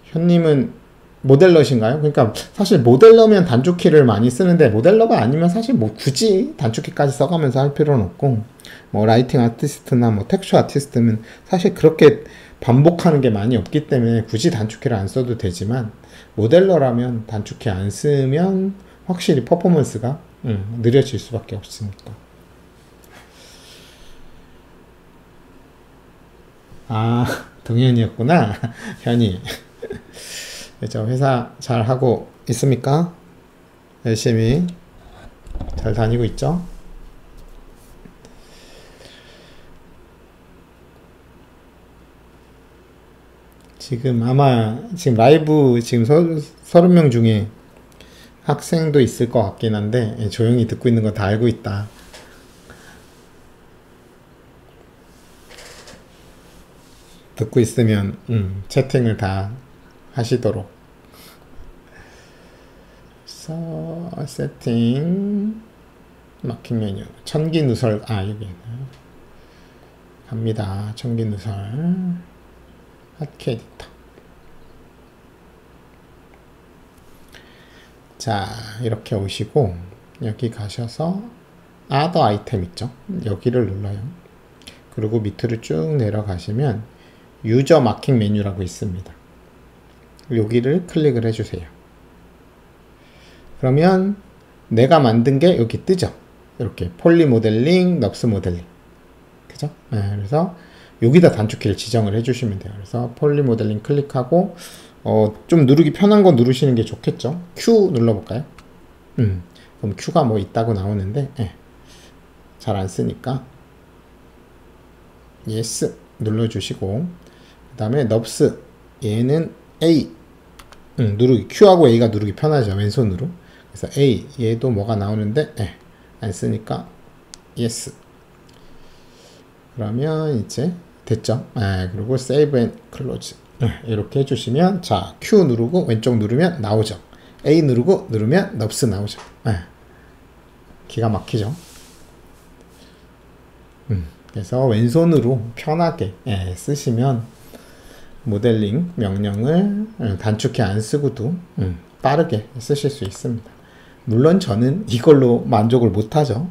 현님은 모델러신가요? 그러니까 사실 모델러면 단축키를 많이 쓰는데 모델러가 아니면 사실 뭐 굳이 단축키까지 써가면서 할 필요는 없고 뭐 라이팅 아티스트나 뭐 텍스처 아티스트는 사실 그렇게 반복하는 게 많이 없기 때문에 굳이 단축키를 안 써도 되지만 모델러라면 단축키 안 쓰면 확실히 퍼포먼스가 느려질 수밖에 없으니까. 아, 동현이었구나. 현이. 그죠? 회사 잘 하고 있습니까? 열심히 잘 다니고 있죠? 지금 아마 지금 라이브 지금 30명 중에 학생도 있을 것 같긴 한데 조용히 듣고 있는 거 다 알고 있다. 듣고 있으면 채팅을 다 하시도록. 세팅 마킹 메뉴 천기 누설 여기 갑니다. 천기 누설 핫키 에디터. 자 이렇게 오시고 여기 가셔서 아더 아이템 있죠. 여기를 눌러요. 그리고 밑으로 쭉 내려가시면 유저 마킹 메뉴라고 있습니다. 여기를 클릭을 해주세요. 그러면 내가 만든 게 여기 뜨죠. 이렇게 폴리 모델링, 넙스 모델링. 그죠? 그래서 여기다 단축키를 지정을 해주시면 돼요. 그래서 폴리 모델링 클릭하고 좀 누르기 편한 거 누르시는 게 좋겠죠. Q 눌러볼까요? 그럼 Q가 뭐 있다고 나오는데 잘 안 쓰니까 Yes 눌러주시고 그 다음에 넙스 얘는 A 누르기 Q하고 A가 누르기 편하죠. 왼손으로. 그래서 A 얘도 뭐가 나오는데 안 쓰니까 Yes. 그러면 이제 됐죠. 그리고 Save and Close 이렇게 해주시면 자 Q 누르고 왼쪽 누르면 나오죠. A 누르고 누르면 넙스 나오죠. 기가 막히죠. 그래서 왼손으로 편하게 쓰시면 모델링 명령을 단축키 안 쓰고도 빠르게 쓰실 수 있습니다. 물론 저는 이걸로 만족을 못하죠.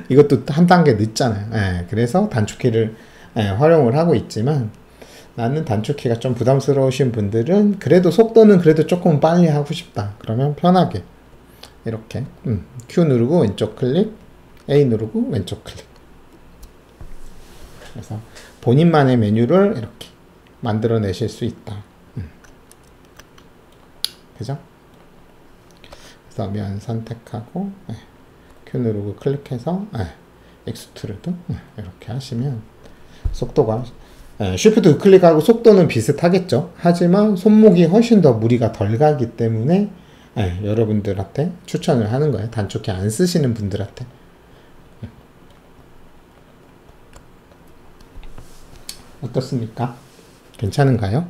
이것도 한 단계 늦잖아요. 예, 그래서 단축키를 활용을 하고 있지만 나는 단축키가 좀 부담스러우신 분들은 그래도 속도는 그래도 조금 빨리 하고 싶다. 그러면 편하게 이렇게 Q 누르고 왼쪽 클릭, A 누르고 왼쪽 클릭. 그래서 본인만의 메뉴를 이렇게 만들어내실 수 있다. 그죠? 그래서 면 선택하고 Q 누르고 클릭해서 익스트루드 이렇게 하시면 속도가 쉬프트 클릭하고 속도는 비슷하겠죠. 하지만 손목이 훨씬 더 무리가 덜 가기 때문에 여러분들한테 추천을 하는 거예요. 단축키 안 쓰시는 분들한테. 어떻습니까? 괜찮은가요?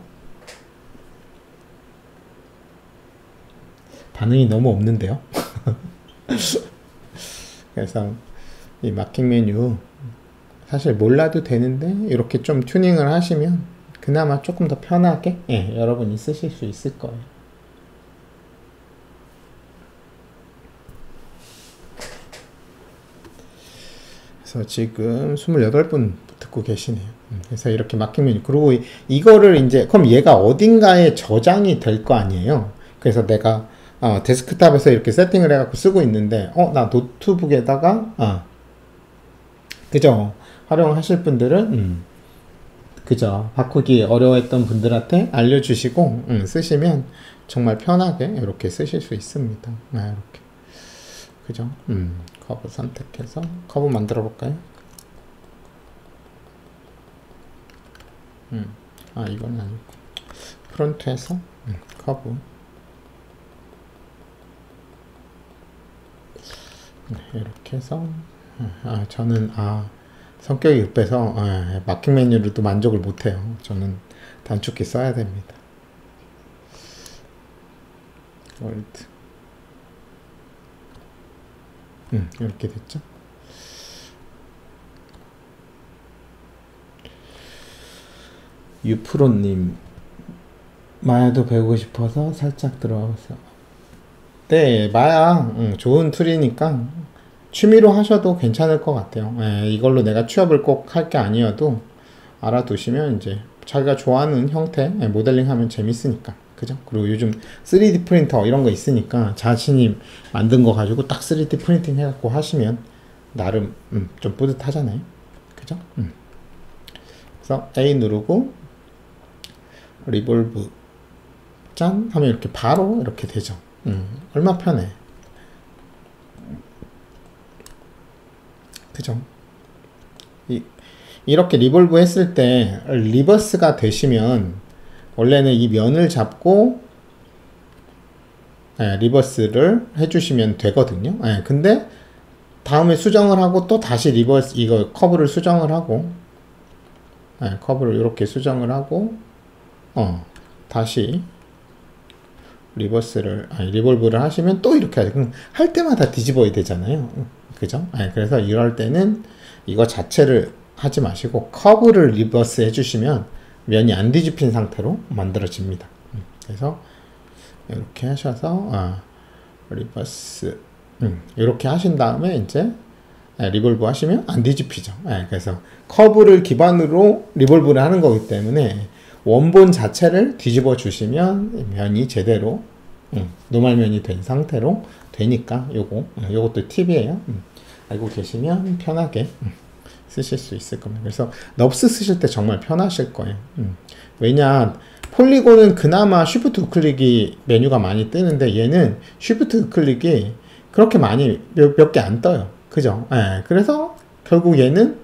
반응이 너무 없는데요. 그래서 이 마킹 메뉴 사실 몰라도 되는데 이렇게 좀 튜닝을 하시면 그나마 조금 더 편하게 여러분이 쓰실 수 있을 거예요. 그래서 지금 28분 듣고 계시네요. 그래서 이렇게 마킹 메뉴, 그리고 이거를 이제 그럼 얘가 어딘가에 저장이 될 거 아니에요. 그래서 내가 데스크탑에서 이렇게 세팅을 해갖고 쓰고 있는데 나 노트북에다가 그죠? 활용하실 분들은 그죠? 바꾸기 어려워했던 분들한테 알려주시고 쓰시면 정말 편하게 이렇게 쓰실 수 있습니다. 이렇게 그죠? 커브 선택해서 커브 만들어 볼까요? 이건 아니고 프론트에서 커브 이렇게 해서 저는 성격이 급해서 마킹 메뉴로도 만족을 못해요. 저는 단축키 써야 됩니다. 월드 이렇게 됐죠. 유프로님 마야도 배우고 싶어서 살짝 들어와서 네, 마야 좋은 툴이니까 취미로 하셔도 괜찮을 것 같아요. 이걸로 내가 취업을 꼭 할 게 아니어도 알아두시면 이제 자기가 좋아하는 형태 모델링 하면 재밌으니까. 그죠? 그리고 요즘 3D 프린터 이런 거 있으니까 자신이 만든 거 가지고 딱 3D 프린팅 해갖고 하시면 나름 좀 뿌듯하잖아요. 그죠? 그래서 A 누르고 리볼브 짠 하면 이렇게 바로 이렇게 되죠. 얼마 편해. 그죠? 이렇게 리볼브 했을 때 리버스가 되시면 원래는 이 면을 잡고 리버스를 해주시면 되거든요. 근데 다음에 수정을 하고 또 다시 리버스 이거 커브를 수정을 하고 커브를 이렇게 수정을 하고 다시 리볼브를 하시면 또 이렇게 하죠. 그럼 할 때마다 뒤집어야 되잖아요. 그죠? 그래서 이럴 때는 이거 자체를 하지 마시고 커브를 리버스 해주시면 면이 안 뒤집힌 상태로 만들어집니다. 그래서 이렇게 하셔서 리버스 이렇게 하신 다음에 이제 리볼브 하시면 안 뒤집히죠. 그래서 커브를 기반으로 리볼브를 하는 거기 때문에 원본 자체를 뒤집어 주시면 면이 제대로 노말면이 된 상태로 되니까 요것도 팁이에요. 알고 계시면 편하게 쓰실 수 있을 겁니다. 그래서 넙스 쓰실 때 정말 편하실 거예요. 왜냐 폴리곤은 그나마 쉬프트 우클릭이 메뉴가 많이 뜨는데 얘는 쉬프트 우클릭이 그렇게 많이 몇 개 안 떠요. 그죠? 그래서 결국 얘는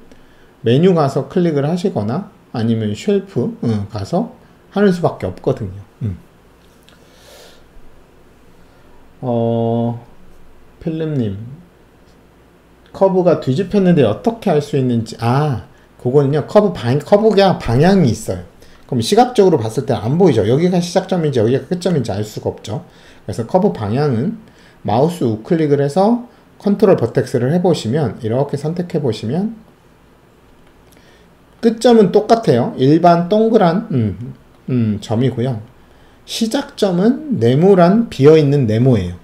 메뉴 가서 클릭을 하시거나 아니면 쉘프 가서 하는 수밖에 없거든요. 필름님 커브가 뒤집혔는데 어떻게 할 수 있는지 그거는요 커브가 방향이 있어요. 그럼 시각적으로 봤을 때 안 보이죠. 여기가 시작점인지 여기가 끝점인지 알 수가 없죠. 그래서 커브 방향은 마우스 우클릭을 해서 컨트롤 버텍스를 해보시면 이렇게 선택해 보시면 끝점은 똑같아요. 일반 동그란 점이고요. 시작점은 네모란 비어있는 네모예요.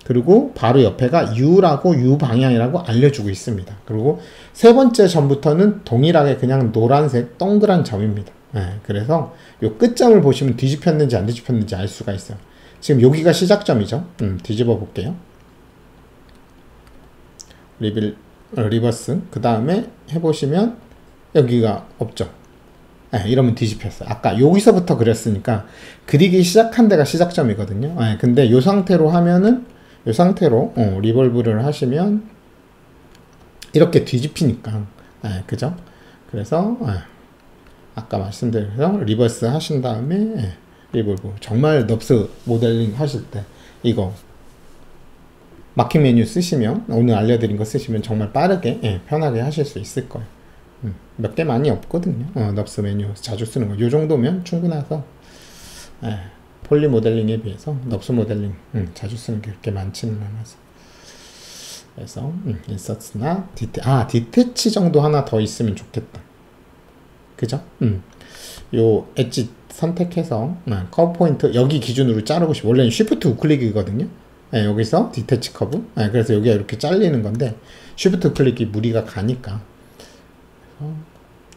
그리고 바로 옆에가 U라고 U 방향이라고 알려주고 있습니다. 그리고 세 번째 점부터는 동일하게 그냥 노란색 동그란 점입니다. 그래서 이 끝점을 보시면 뒤집혔는지 안 뒤집혔는지 알 수가 있어요. 지금 여기가 시작점이죠. 뒤집어 볼게요. 리버스. 그 다음에 해보시면 여기가 없죠. 이러면 뒤집혔어요. 아까 여기서부터 그렸으니까 그리기 시작한 데가 시작점이거든요. 근데 이 상태로 하면은 이 상태로 리볼브를 하시면 이렇게 뒤집히니까 그죠? 그래서 아까 말씀드린 리버스 하신 다음에 리볼브 정말 넙스 모델링 하실 때 이거 마킹 메뉴 쓰시면 오늘 알려드린 거 쓰시면 정말 빠르게 편하게 하실 수 있을 거예요. 몇 개 많이 없거든요. 넙스 메뉴 자주 쓰는 거 요 정도면 충분해서 폴리 모델링에 비해서 넙스 모델링 자주 쓰는 게 그렇게 많지는 않아서 그래서 인서트나 디태치 정도 하나 더 있으면 좋겠다. 그죠? 요 엣지 선택해서 커브 포인트 여기 기준으로 자르고 싶어. 원래는 쉬프트 우클릭이거든요. 여기서 디태치 커브. 그래서 여기가 이렇게 잘리는 건데 쉬프트 우클릭이 무리가 가니까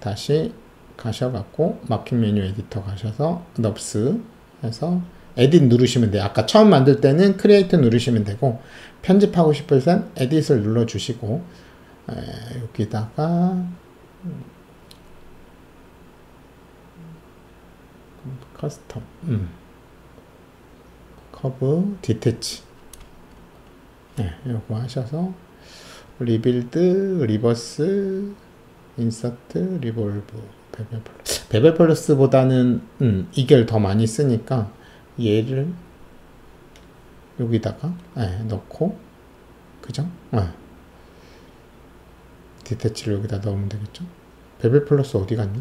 다시 가셔갖고 마킹 메뉴 에디터 가셔서 넙스 해서 에딧 누르시면 돼요. 아까 처음 만들 때는 크리에이트 누르시면 되고 편집하고 싶을 땐 에딧을 눌러주시고 여기다가 커스텀 커브 디태치 요거 하셔서 리빌드 리버스 인서트 리볼브 베벨 플러스보다는 이걸 더 많이 쓰니까 얘를 여기다가 넣고 그죠? 디태치를 여기다 넣으면 되겠죠? 베벨 플러스 어디 갔니?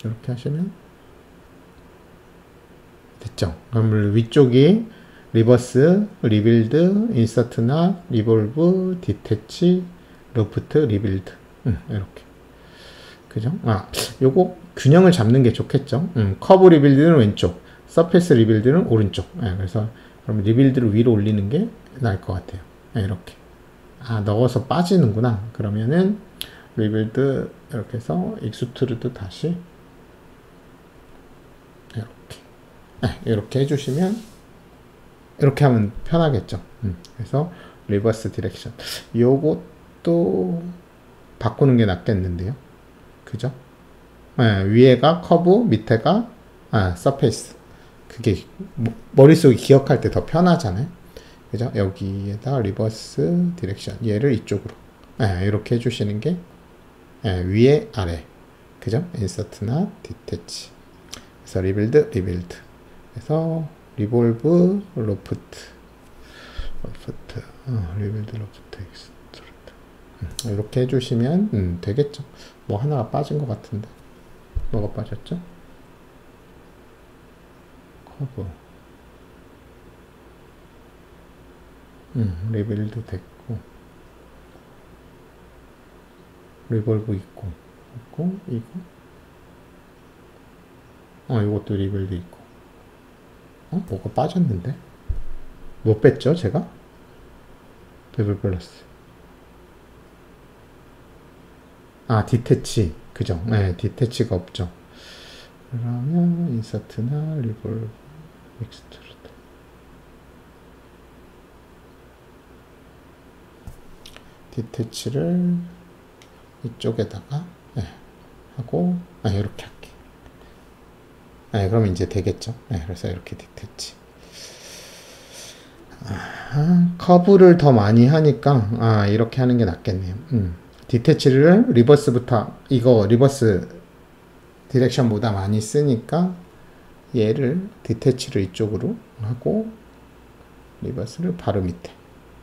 이렇게 하시면 됐죠? 그럼 위쪽이 리버스, 리빌드, 인서트나 리볼브, 디태치, 로프트, 리빌드 이렇게 그죠? 요거 균형을 잡는 게 좋겠죠? 커브 리빌드는 왼쪽, 서페이스 리빌드는 오른쪽. 그래서 그럼 리빌드를 위로 올리는 게 나을 것 같아요. 이렇게 넣어서 빠지는구나. 그러면은 리빌드 이렇게 해서 익스트루드 다시 이렇게 해주시면 이렇게 하면 편하겠죠. 그래서 리버스 디렉션 요것도 바꾸는 게 낫겠는데요. 그죠? 위에가 커브, 밑에가 서페이스. 그게 머릿속에 기억할 때 더 편하잖아요. 그죠? 여기에다 리버스 디렉션 얘를 이쪽으로 이렇게 해주시는 게 위에 아래. 그죠? 인서트나 디태치. 그래서 리빌드 그래서 리볼브 로프트 리빌드 로프트 익스트루드 이렇게 해주시면 되겠죠. 뭐 하나가 빠진 것 같은데 뭐가 빠졌죠? 커브 리빌드 됐고 리볼브 있고 이거 이것도 리빌드 있고 뭐가 빠졌는데? 뭐 뺐죠, 제가? 베벨 플러스. 디태치. 그죠? 디태치가 없죠. 그러면, 인서트나, 리볼브, 익스트루드. 디태치를 이쪽에다가, 하고, 이렇게 할게. 그럼 이제 되겠죠. 그래서 이렇게 디태치. 커브를 더 많이 하니까 이렇게 하는 게 낫겠네요. 디태치를 리버스부터 이거 리버스 디렉션보다 많이 쓰니까 얘를 디태치를 이쪽으로 하고 리버스를 바로 밑에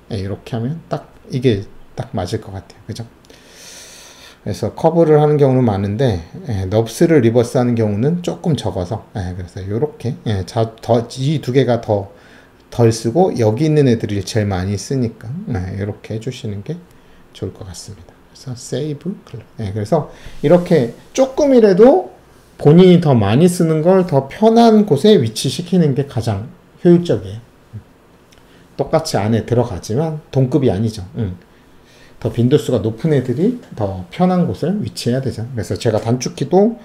이렇게 하면 딱 이게 딱 맞을 것 같아요. 그죠? 그래서 커브를 하는 경우는 많은데 넙스를 리버스 하는 경우는 조금 적어서 그래서 이렇게 이 두 개가 더 덜 쓰고 여기 있는 애들이 제일 많이 쓰니까 이렇게 해주시는 게 좋을 것 같습니다. 그래서 세이브 그래서 이렇게 조금이라도 본인이 더 많이 쓰는 걸 더 편한 곳에 위치시키는 게 가장 효율적이에요. 똑같이 안에 들어가지만 동급이 아니죠. 더 빈도수가 높은 애들이 더 편한 곳을 위치해야 되죠. 그래서 제가 단축키도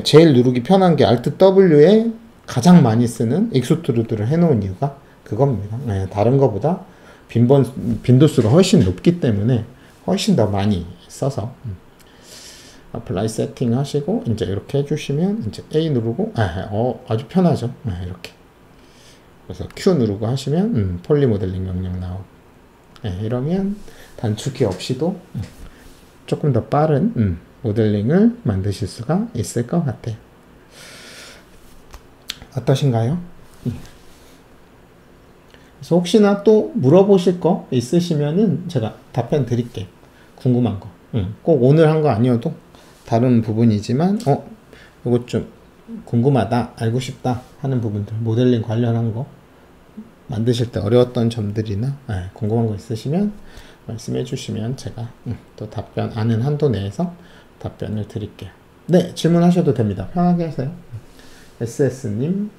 제일 누르기 편한 게 Alt W에 가장 많이 쓰는 익스트루드를 해놓은 이유가 그겁니다. 다른 거보다 빈도수가 훨씬 높기 때문에 훨씬 더 많이 써서 apply 세팅 하시고 이제 이렇게 해주시면 이제 A 누르고 아주 편하죠. 이렇게 그래서 Q 누르고 하시면 폴리 모델링 명령 나오고 이러면 단축키 없이도 조금 더 빠른 모델링을 만드실 수가 있을 것 같아요. 어떠신가요? 그래서 혹시나 또 물어보실 거 있으시면은 제가 답변 드릴게요. 궁금한 거. 꼭 오늘 한 거 아니어도 다른 부분이지만 이거 좀 궁금하다, 알고 싶다 하는 부분들, 모델링 관련한 거 만드실 때 어려웠던 점들이나 궁금한 거 있으시면 말씀해 주시면 제가 또 답변 아는 한도 내에서 답변을 드릴게요. 네, 질문하셔도 됩니다. 편하게 하세요. SS님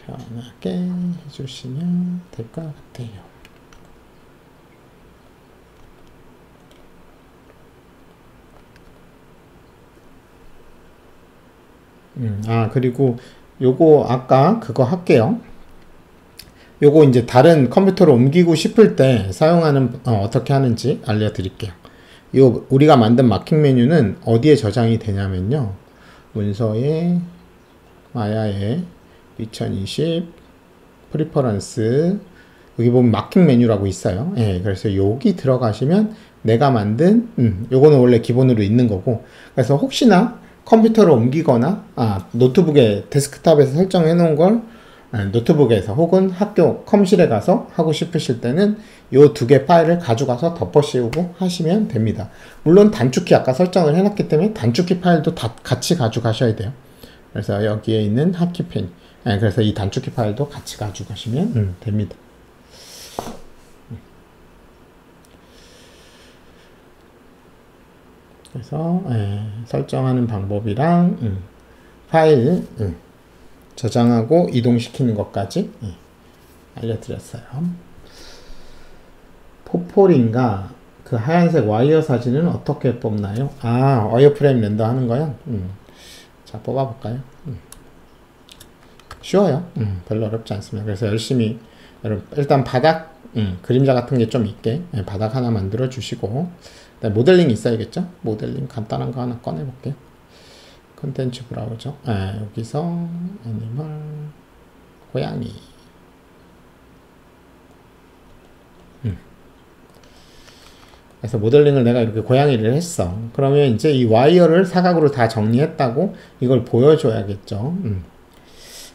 편하게 해주시면 될 것 같아요. 그리고 요거 아까 그거 할게요. 요거 이제 다른 컴퓨터로 옮기고 싶을 때 사용하는 어떻게 하는지 알려드릴게요. 요 우리가 만든 마킹 메뉴는 어디에 저장이 되냐면요. 문서에 마야에 2020 프리퍼런스 여기 보면 마킹 메뉴라고 있어요. 그래서 여기 들어가시면 내가 만든 요거는 원래 기본으로 있는 거고 그래서 혹시나 컴퓨터를 옮기거나 노트북에 데스크탑에서 설정해 놓은 걸 노트북에서 혹은 학교 컴실에 가서 하고 싶으실 때는 요 두 개 파일을 가져가서 덮어 씌우고 하시면 됩니다. 물론 단축키 아까 설정을 해놨기 때문에 단축키 파일도 다 같이 가져가셔야 돼요. 그래서 여기에 있는 핫키펜 그래서 이 단축키 파일도 같이 가져가시면 됩니다. 그래서 설정하는 방법이랑 파일 저장하고 이동시키는 것까지 알려드렸어요. 포폴인가 그 하얀색 와이어 사진은 어떻게 뽑나요? 와이어프레임 렌더 하는 거요? 자, 뽑아볼까요? 쉬워요. 별로 어렵지 않습니다. 그래서 열심히 여러분 일단 바닥 그림자 같은 게 좀 있게 바닥 하나 만들어 주시고 모델링 있어야겠죠? 모델링 간단한 거 하나 꺼내 볼게요. 컨텐츠 브라우저 여기서 애니멀 고양이 그래서 모델링을 내가 이렇게 고양이를 했어. 그러면 이제 이 와이어를 사각으로 다 정리했다고 이걸 보여줘야겠죠.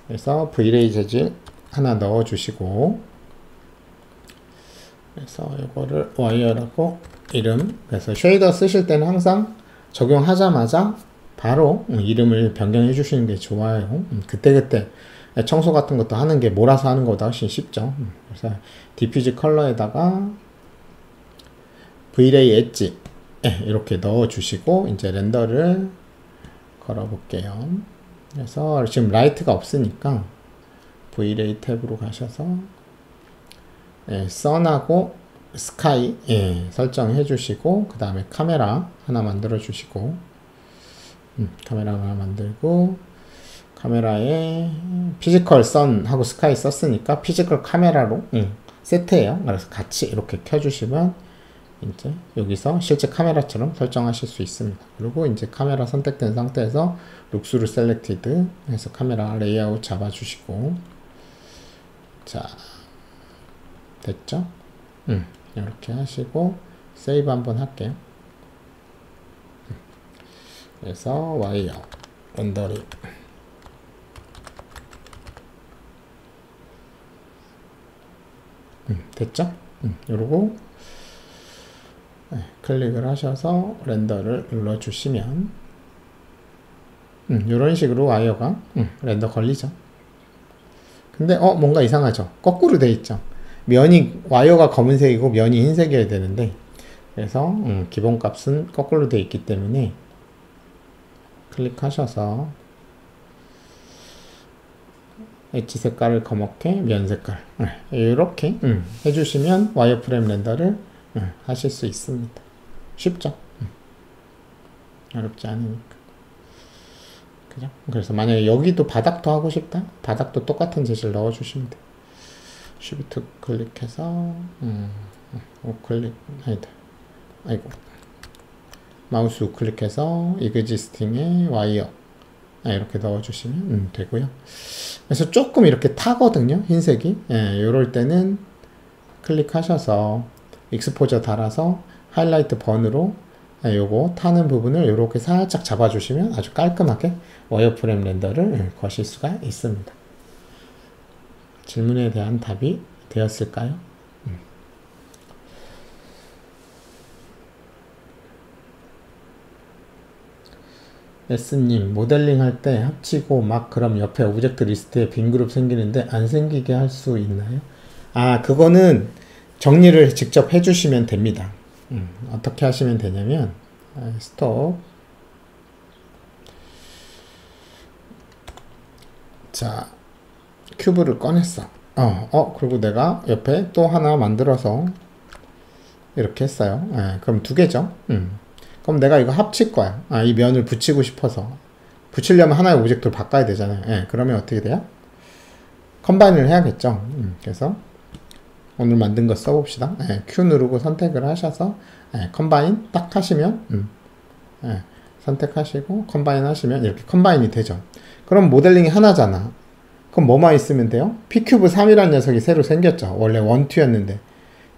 그래서 Vray 재질 하나 넣어 주시고 그래서 이거를 와이어라고 이름 그래서 쉐이더 쓰실 때는 항상 적용하자마자 바로 이름을 변경해 주시는 게 좋아요. 그때그때 청소 같은 것도 하는 게 몰아서 하는 것보다 훨씬 쉽죠. 그래서 디퓨즈 컬러에다가 Vray 엣지 이렇게 넣어 주시고 이제 렌더를 걸어 볼게요. 그래서 지금 라이트가 없으니까 Vray 탭으로 가셔서 선하고 스카이 설정해 주시고 그 다음에 카메라 하나 만들어 주시고 카메라 하나 만들고 카메라에 피지컬 선하고 스카이 썼으니까 피지컬 카메라로 세트해요. 그래서 같이 이렇게 켜주시면 이제 여기서 실제 카메라처럼 설정하실 수 있습니다. 그리고 이제 카메라 선택된 상태에서 룩스루 셀렉티드 해서 카메라 레이아웃 잡아주시고 자 됐죠? 이렇게 하시고 세이브 한번 할게요. 그래서 와이어 렌더링 됐죠? 이러고 클릭을 하셔서 렌더를 눌러주시면 이런 식으로 와이어가 렌더 걸리죠. 근데 뭔가 이상하죠. 거꾸로 돼 있죠. 면이 와이어가 검은색이고 면이 흰색이어야 되는데, 그래서 기본값은 거꾸로 돼 있기 때문에 클릭하셔서 엣지 색깔을 검게, 면 색깔 이렇게 해주시면 와이어프레임 렌더를 하실 수 있습니다. 쉽죠? 어렵지 않으니까. 그죠? 그래서 만약에 여기도 바닥도 하고 싶다? 바닥도 똑같은 재질 넣어주시면 돼요. 쉬프트 클릭해서 우클릭 아니다. 아이고, 마우스 우클릭해서 이그지스팅에 와이어 이렇게 넣어주시면 되고요. 그래서 조금 이렇게 타거든요, 흰색이. 요럴 때는 클릭하셔서 익스포저 달아서 하이라이트 번으로 요거 타는 부분을 이렇게 살짝 잡아주시면 아주 깔끔하게 와이어프레임 렌더를 거실 수가 있습니다. 질문에 대한 답이 되었을까요? S님, 모델링 할 때 합치고 막 그럼 옆에 오브젝트 리스트에 빈 그룹 생기는데 안 생기게 할 수 있나요? 그거는 정리를 직접 해주시면 됩니다. 어떻게 하시면 되냐면 스톱. 자, 큐브를 꺼냈어. 그리고 내가 옆에 또 하나 만들어서 이렇게 했어요. 그럼 두 개죠. 그럼 내가 이거 합칠 거야. 이 면을 붙이고 싶어서. 붙이려면 하나의 오브젝트를 바꿔야 되잖아요. 그러면 어떻게 돼요? 컴바인을 해야겠죠. 그래서 오늘 만든 거 써봅시다. Q 누르고 선택을 하셔서 컴바인 딱 하시면 선택하시고 컴바인 하시면 이렇게 컴바인이 되죠. 그럼 모델링이 하나잖아. 그럼 뭐만 있으면 돼요? P큐브 3이라는 녀석이 새로 생겼죠. 원래 1, 2였는데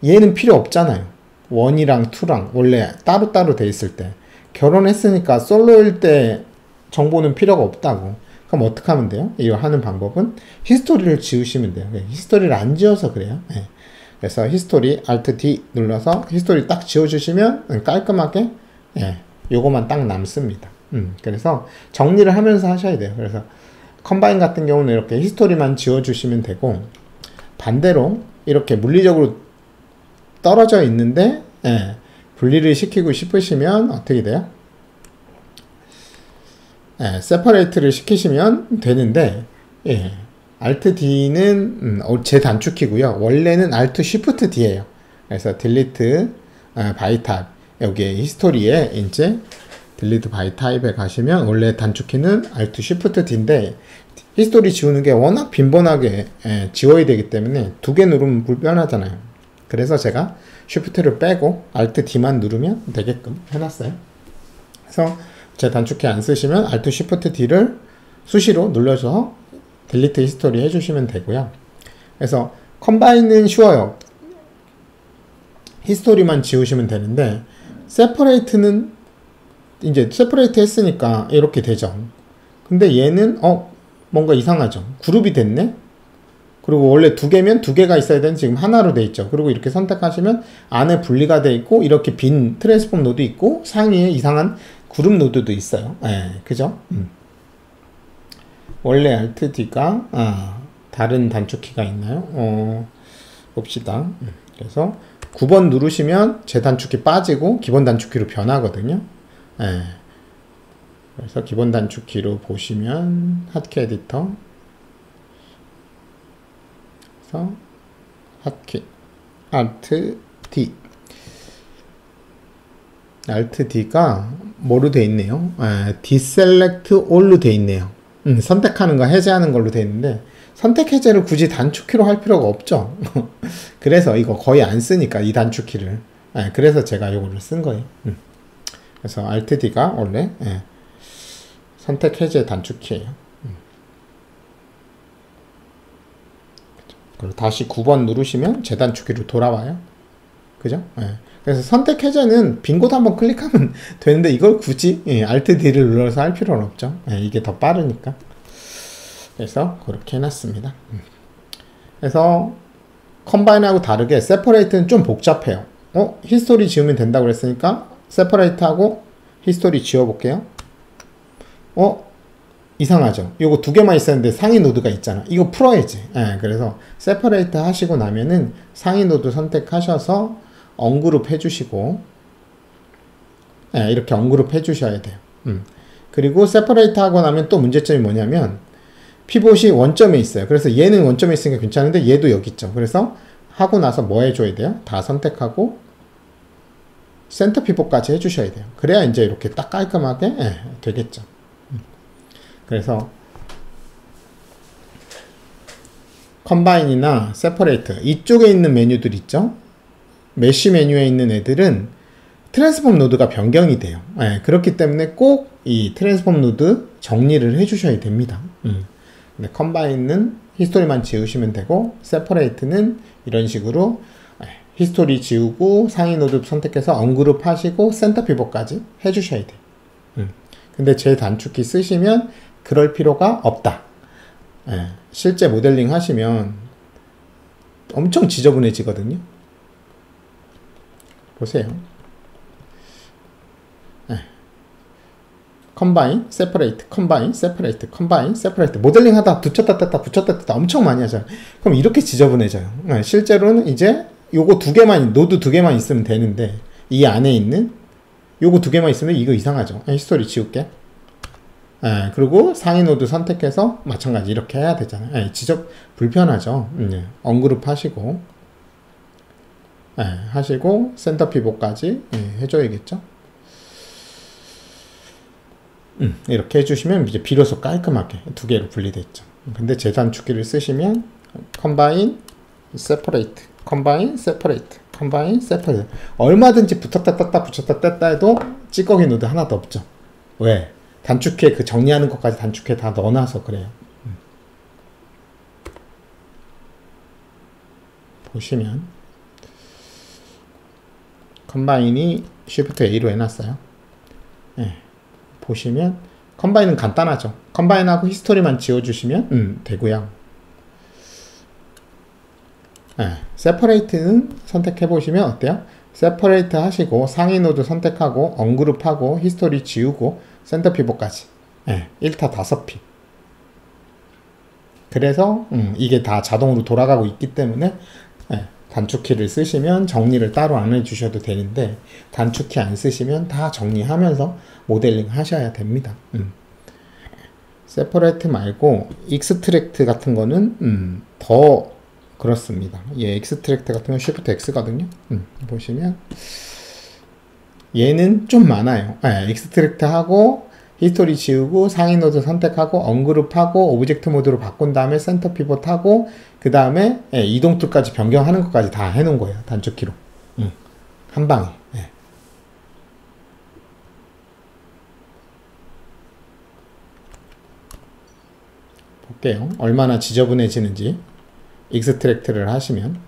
얘는 필요 없잖아요. 1이랑 2랑 원래 따로따로 돼 있을 때. 결혼했으니까 솔로일 때 정보는 필요가 없다고. 그럼 어떻게 하면 돼요? 이거 하는 방법은 히스토리를 지우시면 돼요. 히스토리를 안 지워서 그래요. 그래서 히스토리 Alt D 눌러서 히스토리 딱 지워주시면 깔끔하게 요거만 딱 남습니다. 그래서 정리를 하면서 하셔야 돼요. 그래서 컴바인 같은 경우는 이렇게 히스토리만 지워주시면 되고, 반대로 이렇게 물리적으로 떨어져 있는데 분리를 시키고 싶으시면 어떻게 돼요? 세퍼레이트를 시키시면 되는데, Alt D는 제 단축키고요. 원래는 Alt Shift D예요. 그래서 Delete by Type, 여기에 히스토리에 이제 Delete by Type에 가시면 원래 단축키는 Alt Shift D인데 히스토리 지우는 게 워낙 빈번하게 지워야 되기 때문에 두 개 누르면 불편하잖아요. 그래서 제가 Shift를 빼고 Alt D만 누르면 되게끔 해놨어요. 그래서 제 단축키 안 쓰시면 Alt Shift D를 수시로 눌러서 딜리트 히스토리 해주시면 되고요. 그래서 컴바인은 쉬워요. 히스토리만 지우시면 되는데, 세퍼레이트는 이제 세퍼레이트 했으니까 이렇게 되죠. 근데 얘는 뭔가 이상하죠. 그룹이 됐네. 그리고 원래 두 개면 두 개가 있어야 되는 지금 하나로 돼 있죠. 그리고 이렇게 선택하시면 안에 분리가 돼 있고 이렇게 빈 트랜스폼 노드 있고 상위에 이상한 그룹 노드도 있어요. 그죠? 원래 Alt D가 다른 단축키가 있나요? 봅시다. 그래서 9번 누르시면 제 단축키 빠지고 기본 단축키로 변하거든요. 그래서 기본 단축키로 보시면 핫키 에디터, 그래서 핫키 Alt D, Alt D가 뭐로 돼 있네요? Deselect All로 돼 있네요. 선택하는 거 해제하는 걸로 돼 있는데, 선택 해제를 굳이 단축키로 할 필요가 없죠. 그래서 이거 거의 안 쓰니까 이 단축키를. 그래서 제가 이거를 쓴 거예요. 그래서 Alt D가 원래 선택 해제 단축키예요. 그리고 다시 9번 누르시면 제 단축키로 돌아와요. 그죠? 그래서 선택 해제는 빈 곳 한번 클릭하면 되는데 이걸 굳이 Alt D를 눌러서 할 필요는 없죠. 이게 더 빠르니까. 그래서 그렇게 해놨습니다. 그래서 컴바인하고 다르게 세퍼레이트는 좀 복잡해요. 히스토리 지우면 된다고 그랬으니까 세퍼레이트하고 히스토리 지워볼게요. 이상하죠. 요거 두 개만 있었는데 상위 노드가 있잖아. 이거 풀어야지. 예, 그래서 세퍼레이트 하시고 나면은 상위 노드 선택하셔서 언그룹 해주시고, 예, 이렇게 언그룹 해주셔야 돼요. 그리고 세퍼레이트 하고 나면 또 문제점이 뭐냐면 피봇이 원점에 있어요. 그래서 얘는 원점에 있으니까 괜찮은데 얘도 여기 있죠. 그래서 하고 나서 뭐 해줘야 돼요? 다 선택하고 센터 피봇까지 해주셔야 돼요. 그래야 이제 이렇게 딱 깔끔하게 되겠죠. 그래서 컴바인이나 세퍼레이트 이쪽에 있는 메뉴들 있죠. 메쉬 메뉴에 있는 애들은 트랜스폼 노드가 변경이 돼요. 그렇기 때문에 꼭 이 트랜스폼 노드 정리를 해주셔야 됩니다. 근데 컴바인은 히스토리만 지우시면 되고, 세퍼레이트는 이런 식으로 히스토리 지우고 상위 노드 선택해서 언그룹 하시고 센터 피봇까지 해주셔야 돼요. 근데 제 단축키 쓰시면 그럴 필요가 없다. 실제 모델링 하시면 엄청 지저분해지거든요. 보세요. 컴바인, 세퍼레이트, 컴바인, 세퍼레이트, 컴바인, 세퍼레이트. 모델링 하다 붙였다 뗐다 붙였다 뗐다 엄청 많이 하잖아요. 그럼 이렇게 지저분해져요. 실제로는 이제 요거 두 개만, 노드 두 개만 있으면 되는데, 이 안에 있는 요거 두 개만 있으면 이거 이상하죠. 히스토리 지울게. 그리고 상위 노드 선택해서 마찬가지 이렇게 해야 되잖아요. 불편하죠. 언그룹 하시고, 하시고 센터 피봇까지 해줘야겠죠. 이렇게 해주시면 이제 비로소 깔끔하게 두 개로 분리됐죠. 근데 제 단축키를 쓰시면 컴바인, 세퍼레이트, 컴바인, 세퍼레이트, 컴바인, 세퍼레이트 얼마든지 붙였다 뗐다 붙였다 뗐다 해도 찌꺼기 노드 하나도 없죠. 왜? 단축키에 그 정리하는 것까지 단축키에 다 넣어놔서 그래요. 보시면 컴바인이 Shift A로 해놨어요. 보시면 컴바인은 간단하죠. 컴바인하고 히스토리만 지워주시면 되고요. 세퍼레이트는 선택해보시면 어때요? 세퍼레이트 하시고 상위 노드 선택하고 언그룹하고 히스토리 지우고 센터 피봇까지 1타 5피. 그래서 이게 다 자동으로 돌아가고 있기 때문에 단축키를 쓰시면 정리를 따로 안 해주셔도 되는데, 단축키 안 쓰시면 다 정리하면서 모델링 하셔야 됩니다. 세퍼레이트 말고 익스트랙트 같은 거는 더 그렇습니다. 익스트랙트 같은 건 Shift X거든요. 보시면 얘는 좀 많아요. 익스트랙트 하고 히스토리 지우고 상위 노드 선택하고 언그룹하고 오브젝트 모드로 바꾼 다음에 센터 피봇 하고 그 다음에 이동 툴까지 변경하는 것까지 다 해놓은 거예요. 단축키로. 한 방에. 볼게요. 얼마나 지저분해지는지. 익스트랙트를 하시면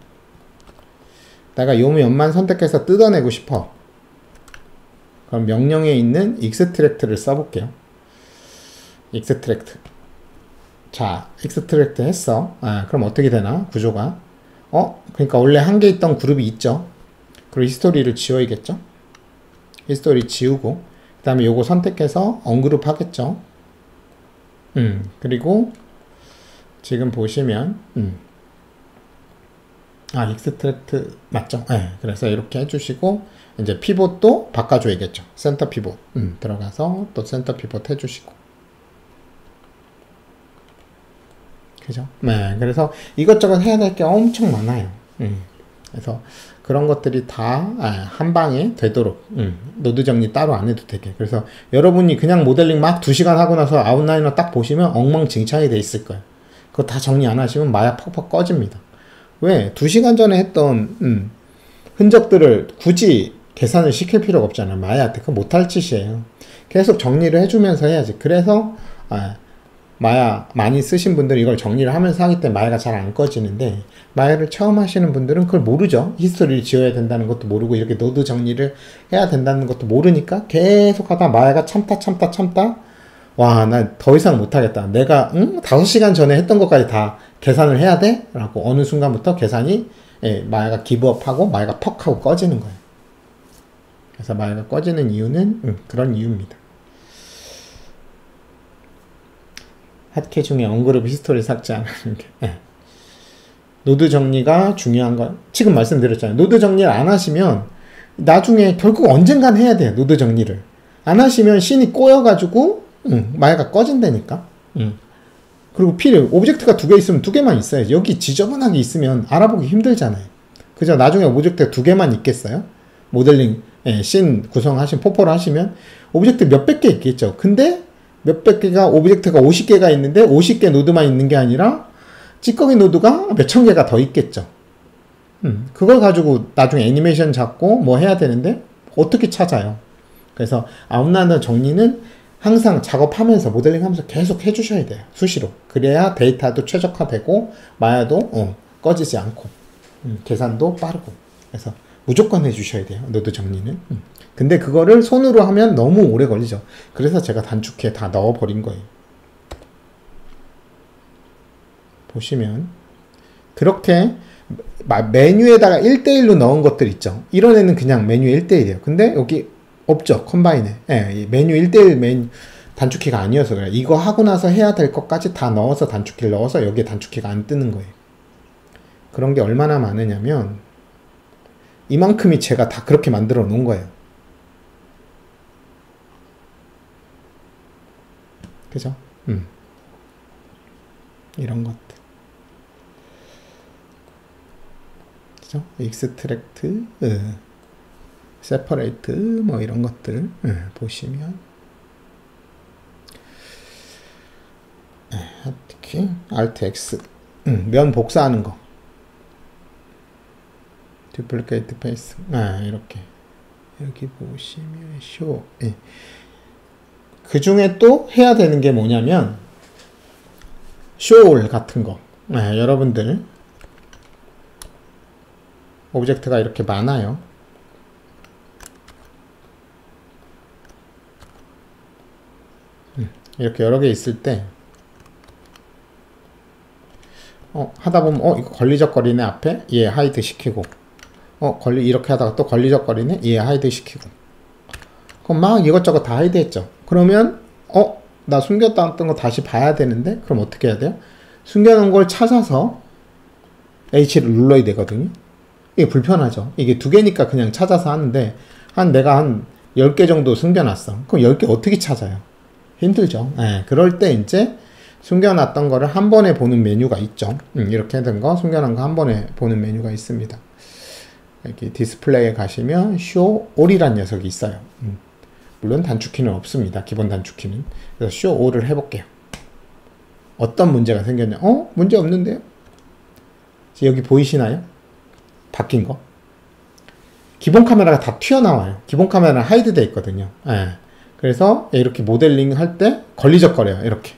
내가 요 면만 선택해서 뜯어내고 싶어. 그럼 명령에 있는 익스트랙트를 써볼게요. 익스트랙트. 자, 익스트랙트 했어. 그럼 어떻게 되나? 구조가. 그러니까 원래 한 개 있던 그룹이 있죠. 그리고 히스토리를 지워야겠죠. 히스토리 지우고 그 다음에 요거 선택해서 언그룹 하겠죠. 그리고 지금 보시면 익스트랙트 맞죠? 그래서 이렇게 해주시고 이제 피봇도 바꿔줘야겠죠. 센터 피봇 들어가서 또 센터 피봇 해주시고, 그죠? 그래서 이것저것 해야 될 게 엄청 많아요. 그래서 그런 것들이 다 한 방에 되도록 노드 정리 따로 안 해도 되게. 그래서 여러분이 그냥 모델링 막 2시간 하고 나서 아웃라이너 딱 보시면 엉망진창이 돼 있을 거예요. 그거 다 정리 안 하시면 마야 퍽퍽 꺼집니다. 왜? 2시간 전에 했던 흔적들을 굳이 계산을 시킬 필요가 없잖아요. 마야한테 그거 못할 짓이에요. 계속 정리를 해주면서 해야지. 그래서 마야 많이 쓰신 분들은 이걸 정리를 하면서 하기 때문에 마야가 잘 안 꺼지는데, 마야를 처음 하시는 분들은 그걸 모르죠. 히스토리를 지워야 된다는 것도 모르고 이렇게 노드 정리를 해야 된다는 것도 모르니까 계속 하다 마야가 참다 와, 나 더 이상 못하겠다. 내가 5시간 전에 했던 것까지 다 계산을 해야 돼? 라고 어느 순간부터 계산이 마야가 기브업하고 마야가 퍽 하고 꺼지는 거예요. 그래서 마야가 꺼지는 이유는 그런 이유입니다. 핫키 중에 언그룹 히스토리 삭제 안 하는 게. 네. 노드 정리가 중요한 거 지금 말씀드렸잖아요. 노드 정리를 안 하시면 나중에 결국 언젠간 해야 돼요. 노드 정리를 안 하시면 씬이 꼬여가지고 마야가 꺼진다니까. 그리고 오브젝트가 2개 있으면 2개만 있어야지. 여기 지저분하게 있으면 알아보기 힘들잖아요. 그죠? 나중에 오브젝트가 2개만 있겠어요? 모델링 씬 구성하신 포포를 하시면 오브젝트 몇백 개 있겠죠. 근데 몇백 개가 오브젝트가 50개가 있는데 50개 노드만 있는 게 아니라 찌꺼기 노드가 몇천 개가 더 있겠죠. 그걸 가지고 나중에 애니메이션 잡고 뭐 해야 되는데 어떻게 찾아요? 그래서 아웃라이너 정리는 항상 작업하면서 모델링 하면서 계속 해주셔야 돼요. 수시로. 그래야 데이터도 최적화되고 마야도 꺼지지 않고 계산도 빠르고. 그래서 무조건 해주셔야 돼요. 노드 정리는. 근데 그거를 손으로 하면 너무 오래 걸리죠. 그래서 제가 단축키에 다 넣어버린 거예요. 보시면 그렇게 메뉴에다가 1대1로 넣은 것들 있죠. 이런 애는 그냥 메뉴 1대1이에요. 근데 여기 없죠. 컴바인에. 예, 메뉴 1대1 메뉴 단축키가 아니어서 그래요. 이거 하고 나서 해야 될 것까지 다 넣어서 단축키를 넣어서 여기에 단축키가 안 뜨는 거예요. 그런 게 얼마나 많으냐면 이만큼이 제가 다 그렇게 만들어 놓은 거예요. 그죠? 이런 것들. 그죠? 익스트랙트, 세퍼레이트, 뭐 이런 것들 보시면 특히 Alt X 면 복사하는 거, 듀플리케이트 페이스, 이렇게 여기 보시면 쇼. 그 중에 또 해야 되는 게 뭐냐면 쇼올 같은 거. 여러분들 오브젝트가 이렇게 많아요. 이렇게 여러 개 있을 때 하다 보면 이거 걸리적거리네 앞에 얘 하이드 시키고 이렇게 하다가 또 걸리적거리네 얘 하이드 시키고 그럼 막 이것저것 다 하이드 했죠. 그러면 나 숨겼던 거 다시 봐야 되는데 그럼 어떻게 해야 돼요? 숨겨놓은 걸 찾아서 H를 눌러야 되거든요. 이게 불편하죠. 이게 2개니까 그냥 찾아서 하는데 내가 한 10개 정도 숨겨놨어. 그럼 10개 어떻게 찾아요? 힘들죠. 그럴 때 이제 숨겨놨던 거를 한 번에 보는 메뉴가 있죠. 이렇게 된 거 숨겨놓은 거 한 번에 보는 메뉴가 있습니다. 여기 디스플레이에 가시면 Show All이란 녀석이 있어요. 물론 단축키는 없습니다. 기본 단축키는. 그래서 Show All을 해볼게요. 어떤 문제가 생겼냐? 문제 없는데요? 여기 보이시나요? 바뀐 거. 기본 카메라가 다 튀어나와요. 기본 카메라는 하이드 돼 있거든요. 그래서 이렇게 모델링 할 때 걸리적거려요. 이렇게.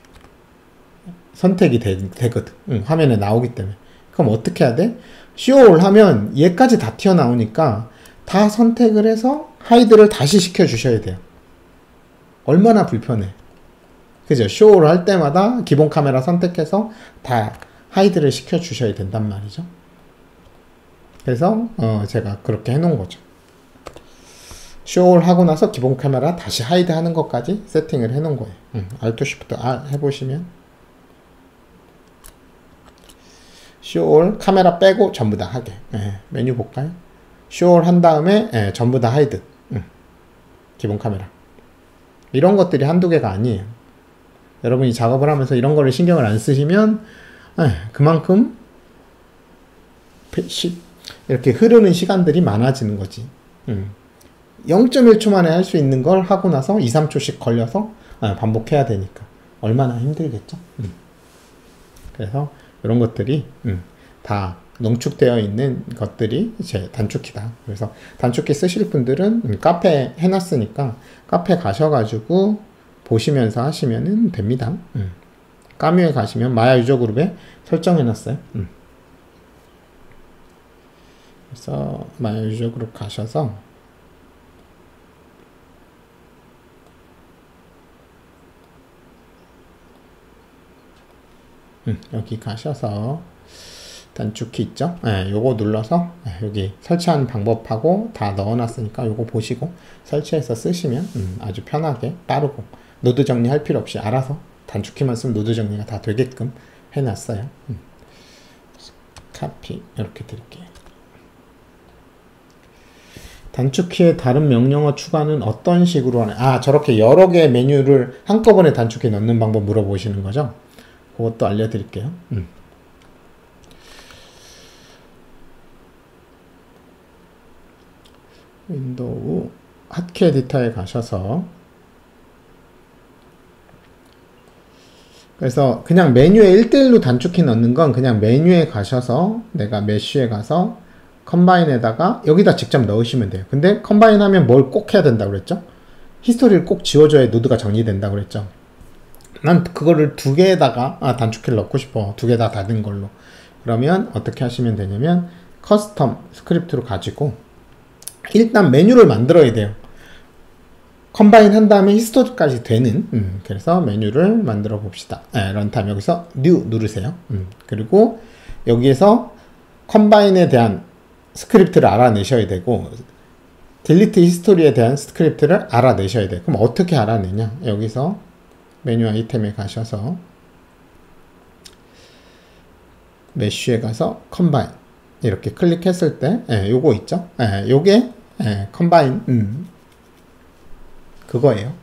선택이 되거든. 화면에 나오기 때문에. 그럼 어떻게 해야 돼? 쇼올 하면 얘까지 다 튀어나오니까 다 선택을 해서 하이드를 다시 시켜주셔야 돼요. 얼마나 불편해. 그죠? 쇼올 할 때마다 기본 카메라 선택해서 다 하이드를 시켜주셔야 된단 말이죠. 그래서 제가 그렇게 해놓은 거죠. 쇼올 하고 나서 기본 카메라 다시 하이드 하는 것까지 세팅을 해놓은 거예요. Alt Shift R 해보시면 쇼올 카메라 빼고 전부 다 하게. 메뉴 볼까요? 쇼올 한 다음에 전부 다 하이드. 기본 카메라. 이런 것들이 한두 개가 아니에요. 여러분이 작업을 하면서 이런 거를 신경을 안 쓰시면 그만큼 이렇게 흐르는 시간들이 많아지는 거지. 0.1초 만에 할 수 있는 걸 하고 나서 2, 3초씩 걸려서 반복해야 되니까 얼마나 힘들겠죠. 그래서 이런 것들이 다 농축되어 있는 것들이 제 단축키다. 그래서 단축키 쓰실 분들은 카페 해놨으니까 카페 가셔가지고 보시면서 하시면 됩니다. 까뮤에 가시면 마야 유저 그룹에 설정해놨어요. 그래서 마야 유저 그룹 가셔서 여기 가셔서 단축키 있죠? 요거 눌러서 여기 설치하는 방법하고 다 넣어놨으니까 요거 보시고 설치해서 쓰시면 아주 편하게 빠르고 노드 정리할 필요 없이 알아서 단축키만 쓰면 노드 정리가 다 되게끔 해놨어요. 카피 이렇게 드릴게요. 단축키에 다른 명령어 추가는 어떤 식으로 하나요? 아, 저렇게 여러 개의 메뉴를 한꺼번에 단축키에 넣는 방법 물어보시는 거죠? 그것도 알려드릴게요. 윈도우 핫키 에디터에 가셔서, 그래서 그냥 메뉴에 1대1로 단축키 넣는 건 그냥 메뉴에 가셔서 내가 메쉬에 가서 컴바인에다가 여기다 직접 넣으시면 돼요. 근데 컴바인 하면 뭘 꼭 해야 된다고 그랬죠? 히스토리를 꼭 지워줘야 노드가 정리된다고 그랬죠? 난 그거를 두 개에다가 단축키를 넣고 싶어. 두 개 다 닫은 걸로. 그러면 어떻게 하시면 되냐면 커스텀 스크립트로 가지고 일단 메뉴를 만들어야 돼요. 컴바인 한 다음에 히스토리까지 되는 그래서 메뉴를 만들어 봅시다. 런타임 여기서 new 누르세요. 그리고 여기에서 컴바인에 대한 스크립트를 알아내셔야 되고 딜리트 히스토리에 대한 스크립트를 알아내셔야 돼요. 그럼 어떻게 알아내냐? 여기서 메뉴 아이템에 가셔서 메쉬에 가서 컴바인 이렇게 클릭했을 때 요거 있죠? 요게 컴바인 그거예요.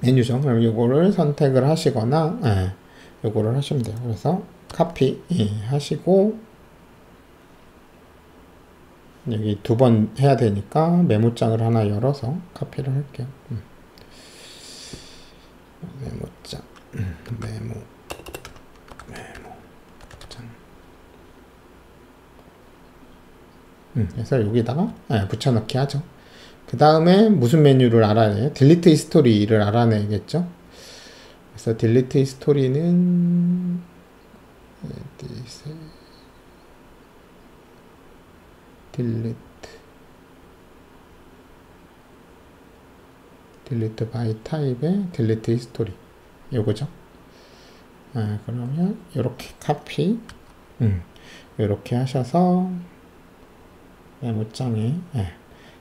메뉴죠. 그럼 요거를 선택을 하시거나 요거를 하시면 돼요. 그래서 카피 하시고 여기 두 번 해야 되니까 메모장을 하나 열어서 카피를 할게요. 메모장 메모장 그래서 여기다가 붙여넣기 하죠. 그 다음에 무슨 메뉴를 알아내요? 딜리트 히스토리를 알아내겠죠. 그래서 딜리트 히스토리는 딜리트 바이 타입의 딜리트 히스토리 요거죠. 그러면 요렇게 카피 요렇게 하셔서 메모장에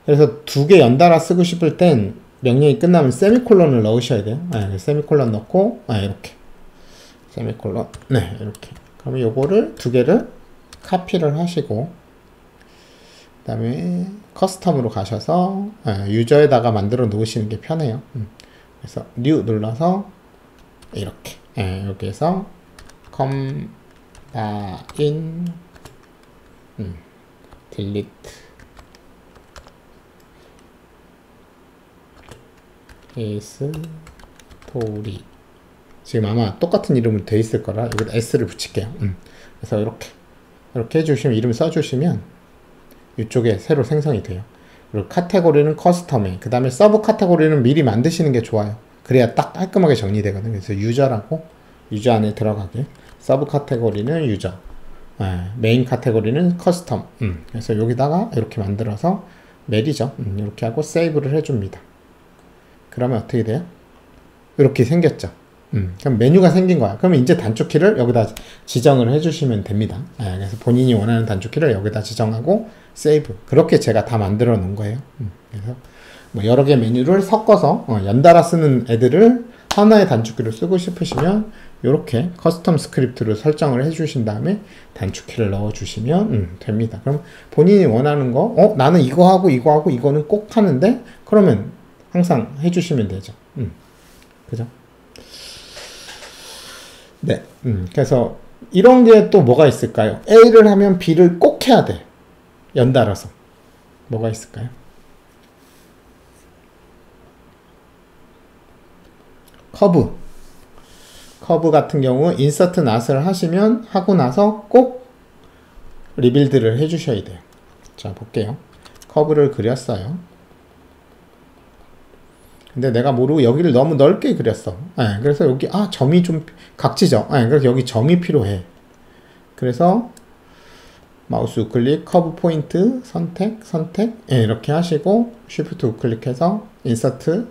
그래서 두 개 연달아 쓰고 싶을 땐 명령이 끝나면 세미콜론을 넣으셔야 돼요. 세미콜론 넣고 이렇게 세미콜론 이렇게 그러면 요거를 두 개를 카피를 하시고 그 다음에 커스텀으로 가셔서 유저에다가 만들어 놓으시는 게 편해요. 그래서 new 눌러서 이렇게 여기에서 컴바인 딜리트 히스토리 지금 아마 똑같은 이름으로 돼 있을 거라 여기다 s를 붙일게요. 그래서 이렇게 해주시면 이름 써주시면 이쪽에 새로 생성이 돼요. 그리고 카테고리는 커스텀에 그 다음에 서브 카테고리는 미리 만드시는 게 좋아요. 그래야 딱 깔끔하게 정리되거든요. 그래서 유저라고 유저 안에 들어가게 서브 카테고리는 유저 메인 카테고리는 커스텀 그래서 여기다가 이렇게 만들어서 메리죠. 이렇게 하고 세이브를 해줍니다. 그러면 어떻게 돼요? 이렇게 생겼죠. 그럼 메뉴가 생긴 거야. 그러면 이제 단축키를 여기다 지정을 해주시면 됩니다. 그래서 본인이 원하는 단축키를 여기다 지정하고 세이브. 그렇게 제가 다 만들어 놓은 거예요. 그래서 뭐 여러 개 메뉴를 섞어서 연달아 쓰는 애들을 하나의 단축키로 쓰고 싶으시면 이렇게 커스텀 스크립트로 설정을 해주신 다음에 단축키를 넣어주시면 됩니다. 그럼 본인이 원하는 거, 나는 이거 하고 이거 하고 이거는 꼭 하는데 그러면 항상 해주시면 되죠. 그죠? 네. 그래서 이런 게 또 뭐가 있을까요? A를 하면 B를 꼭 해야 돼. 연달아서. 뭐가 있을까요? 커브 같은 경우 인서트 낫을 하시면 하고 나서 꼭 리빌드를 해주셔야 돼요. 자, 볼게요. 커브를 그렸어요. 근데 내가 모르고 여기를 너무 넓게 그렸어. 그래서 여기 점이 좀 각지죠. 그래서 여기 점이 필요해. 그래서 마우스 우클릭 커브 포인트 선택 이렇게 하시고 쉬프트 우클릭해서 인서트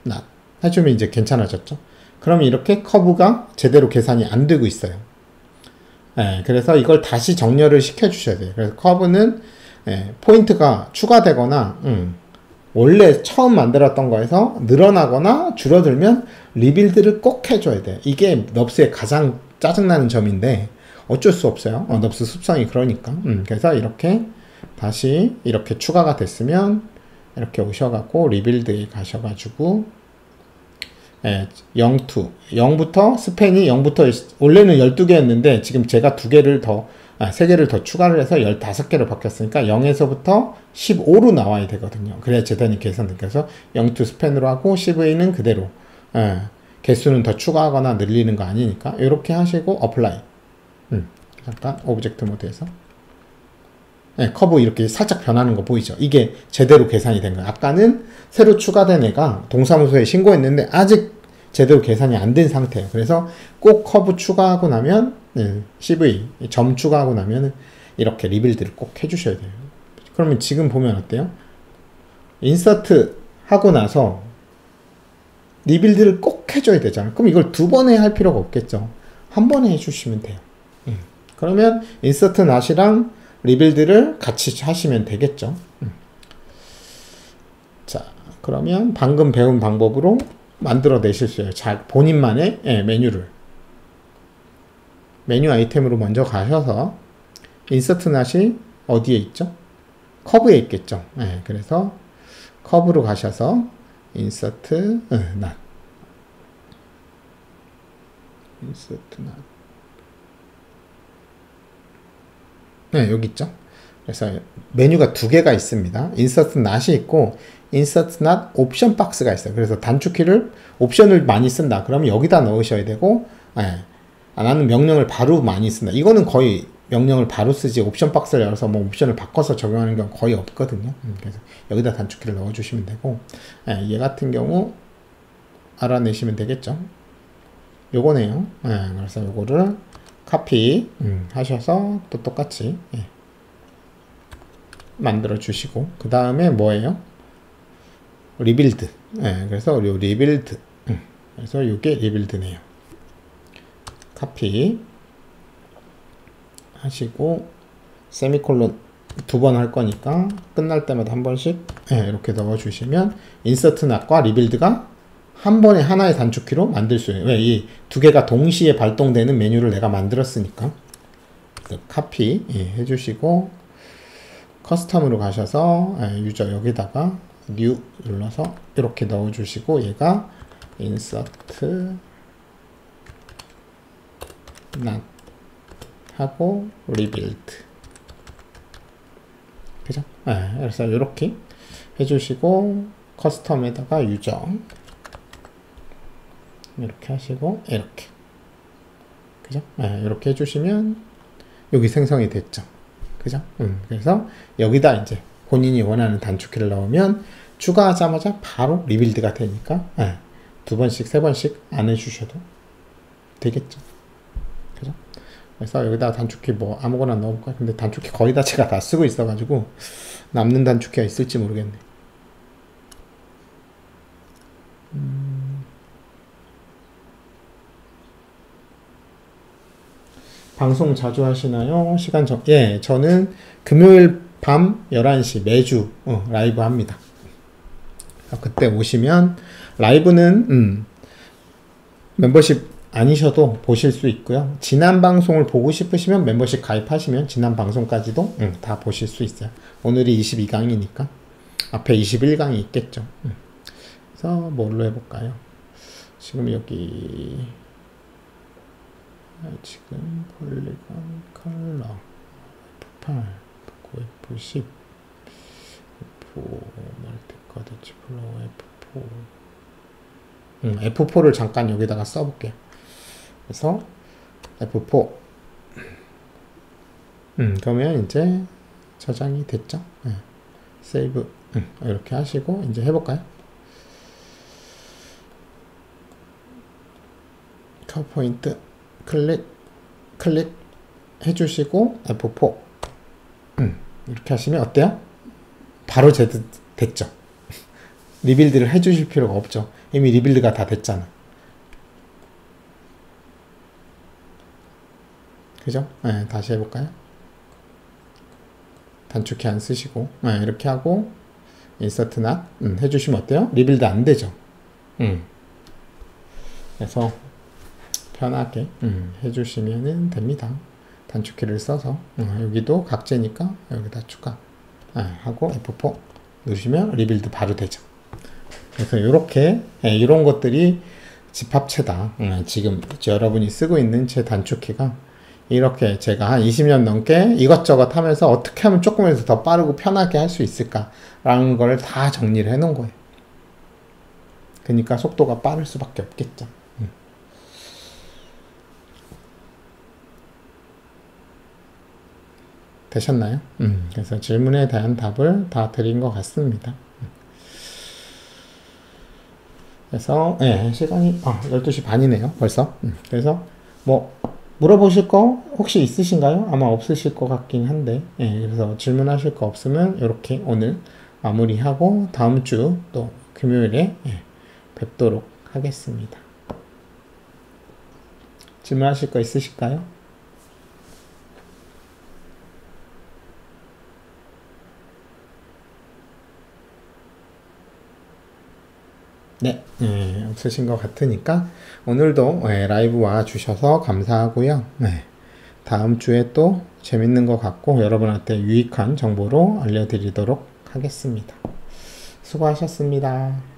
낫 해주면 이제 괜찮아졌죠. 그러면 이렇게 커브가 제대로 계산이 안 되고 있어요. 그래서 이걸 다시 정렬을 시켜 주셔야 돼요. 그래서 커브는 포인트가 추가되거나 원래 처음 만들었던 거에서 늘어나거나 줄어들면 리빌드를 꼭 해줘야 돼. 이게 넙스의 가장 짜증나는 점인데 어쩔 수 없어요. 넙스 습성이 그러니까. 그래서 이렇게 다시 이렇게 추가가 됐으면 이렇게 오셔갖고 리빌드에 가셔가지고 0부터 스팬이 0부터 원래는 12개였는데 지금 제가 3개를 더 추가를 해서 15개로 바뀌었으니까 0에서부터 15로 나와야 되거든요. 그래야 재단이 계산돼. 그래서 0 스팬으로 하고 CV는 그대로. 개수는 더 추가하거나 늘리는 거 아니니까 이렇게 하시고 어플라이. 잠깐 오브젝트 모드에서 커브 이렇게 살짝 변하는 거 보이죠? 이게 제대로 계산이 된 거예요. 아까는 새로 추가된 애가 동사무소에 신고했는데 아직 제대로 계산이 안 된 상태예요. 그래서 꼭 커브 추가하고 나면 CV 점 추가하고 나면 이렇게 리빌드를 꼭 해주셔야 돼요. 그러면 지금 보면 어때요? 인서트 하고 나서 리빌드를 꼭 해줘야 되잖아요. 그럼 이걸 2번에 할 필요가 없겠죠. 한 번에 해주시면 돼요. 그러면 인서트 낫이랑 리빌드를 같이 하시면 되겠죠. 자, 그러면 방금 배운 방법으로 만들어 내실 수 있어요. 본인만의 메뉴를. 메뉴 아이템으로 먼저 가셔서 인서트 낫이 어디에 있죠? 커브에 있겠죠. 그래서 커브로 가셔서 인서트 낫. 인서트 낫. 여기 있죠. 그래서 메뉴가 2개가 있습니다. 인서트 낫이 있고 인서트 낫 옵션 박스가 있어요. 그래서 단축키를 옵션을 많이 쓴다. 그러면 여기다 넣으셔야 되고 나는 명령을 바로 많이 쓴다. 이거는 거의 명령을 바로 쓰지 옵션 박스를 열어서 뭐 옵션을 바꿔서 적용하는 경우 거의 없거든요. 그래서 여기다 단축키를 넣어주시면 되고 얘 같은 경우 알아내시면 되겠죠. 요거네요. 그래서 요거를 카피 하셔서 또 똑같이 만들어 주시고 그 다음에 뭐예요? 리빌드. 그래서 요 리빌드. 그래서 요게 리빌드네요. 카피 하시고 세미콜론 2번 할 거니까 끝날 때마다 한 번씩 이렇게 넣어 주시면 인서트 낫과 리빌드가 한 번에 하나의 단축키로 만들 수 있어요. 왜? 이 2개가 동시에 발동되는 메뉴를 내가 만들었으니까. 카피 해주시고 커스텀으로 가셔서 유저 여기다가 뉴 눌러서 이렇게 넣어주시고 얘가 인서트 낫 하고 리빌드. 그죠? 그래서 이렇게 해주시고 커스텀에다가 유저 이렇게 하시고 이렇게. 그죠? 이렇게 해주시면 여기 생성이 됐죠. 그죠? 그래서 여기다 이제 본인이 원하는 단축키를 넣으면 추가하자마자 바로 리빌드가 되니까 2번씩 3번씩 안 해주셔도 되겠죠. 그죠? 그래서 여기다 단축키 뭐 아무거나 넣을까요? 근데 단축키 거의 다 제가 다 쓰고 있어가지고 남는 단축키가 있을지 모르겠네. 방송 자주 하시나요? 저는 금요일 밤 11시 매주 라이브 합니다. 그때 오시면 라이브는 멤버십 아니셔도 보실 수 있고요. 지난 방송을 보고 싶으시면 멤버십 가입하시면 지난 방송까지도 다 보실 수 있어요. 오늘이 22강이니까 앞에 21강이 있겠죠. 그래서 뭘로 해볼까요? 지금 여기 지금 폴리건 컬러 F8 F10 F 멀티카드 디플로우 F4 F4를 잠깐 여기다가 써볼게요. 그래서 F4 그러면 이제 저장이 됐죠. 세이브 이렇게 하시고 이제 해볼까요? 커브 포인트 클릭 해주시고 F4 이렇게 하시면 어때요? 바로 됐죠. 리빌드를 해주실 필요가 없죠. 이미 리빌드가 다 됐잖아. 그죠? 다시 해볼까요? 단축키 안 쓰시고 이렇게 하고 인서트 not 해주시면 어때요? 리빌드 안 되죠. 그래서 편하게 해주시면 됩니다. 단축키를 써서 여기도 각재니까 여기다 추가 하고 F4 누르시면 리빌드 바로 되죠. 그래서 이렇게 이런 것들이 집합체다. 지금 여러분이 쓰고 있는 제 단축키가 이렇게 제가 한 20년 넘게 이것저것 하면서 어떻게 하면 조금이라도 더 빠르고 편하게 할 수 있을까라는 걸 다 정리를 해 놓은 거예요. 그러니까 속도가 빠를 수밖에 없겠죠. 되셨나요? 그래서 질문에 대한 답을 다 드린 것 같습니다. 그래서 시간이 12시 반이네요 벌써. 그래서 뭐 물어보실 거 혹시 있으신가요? 아마 없으실 것 같긴 한데 그래서 질문하실 거 없으면 이렇게 오늘 마무리하고 다음 주 또 금요일에 뵙도록 하겠습니다. 질문하실 거 있으실까요? 네, 없으신 것 같으니까 오늘도 라이브 와 주셔서 감사하고요. 다음 주에 또 재밌는 것 같고 여러분한테 유익한 정보로 알려드리도록 하겠습니다. 수고하셨습니다.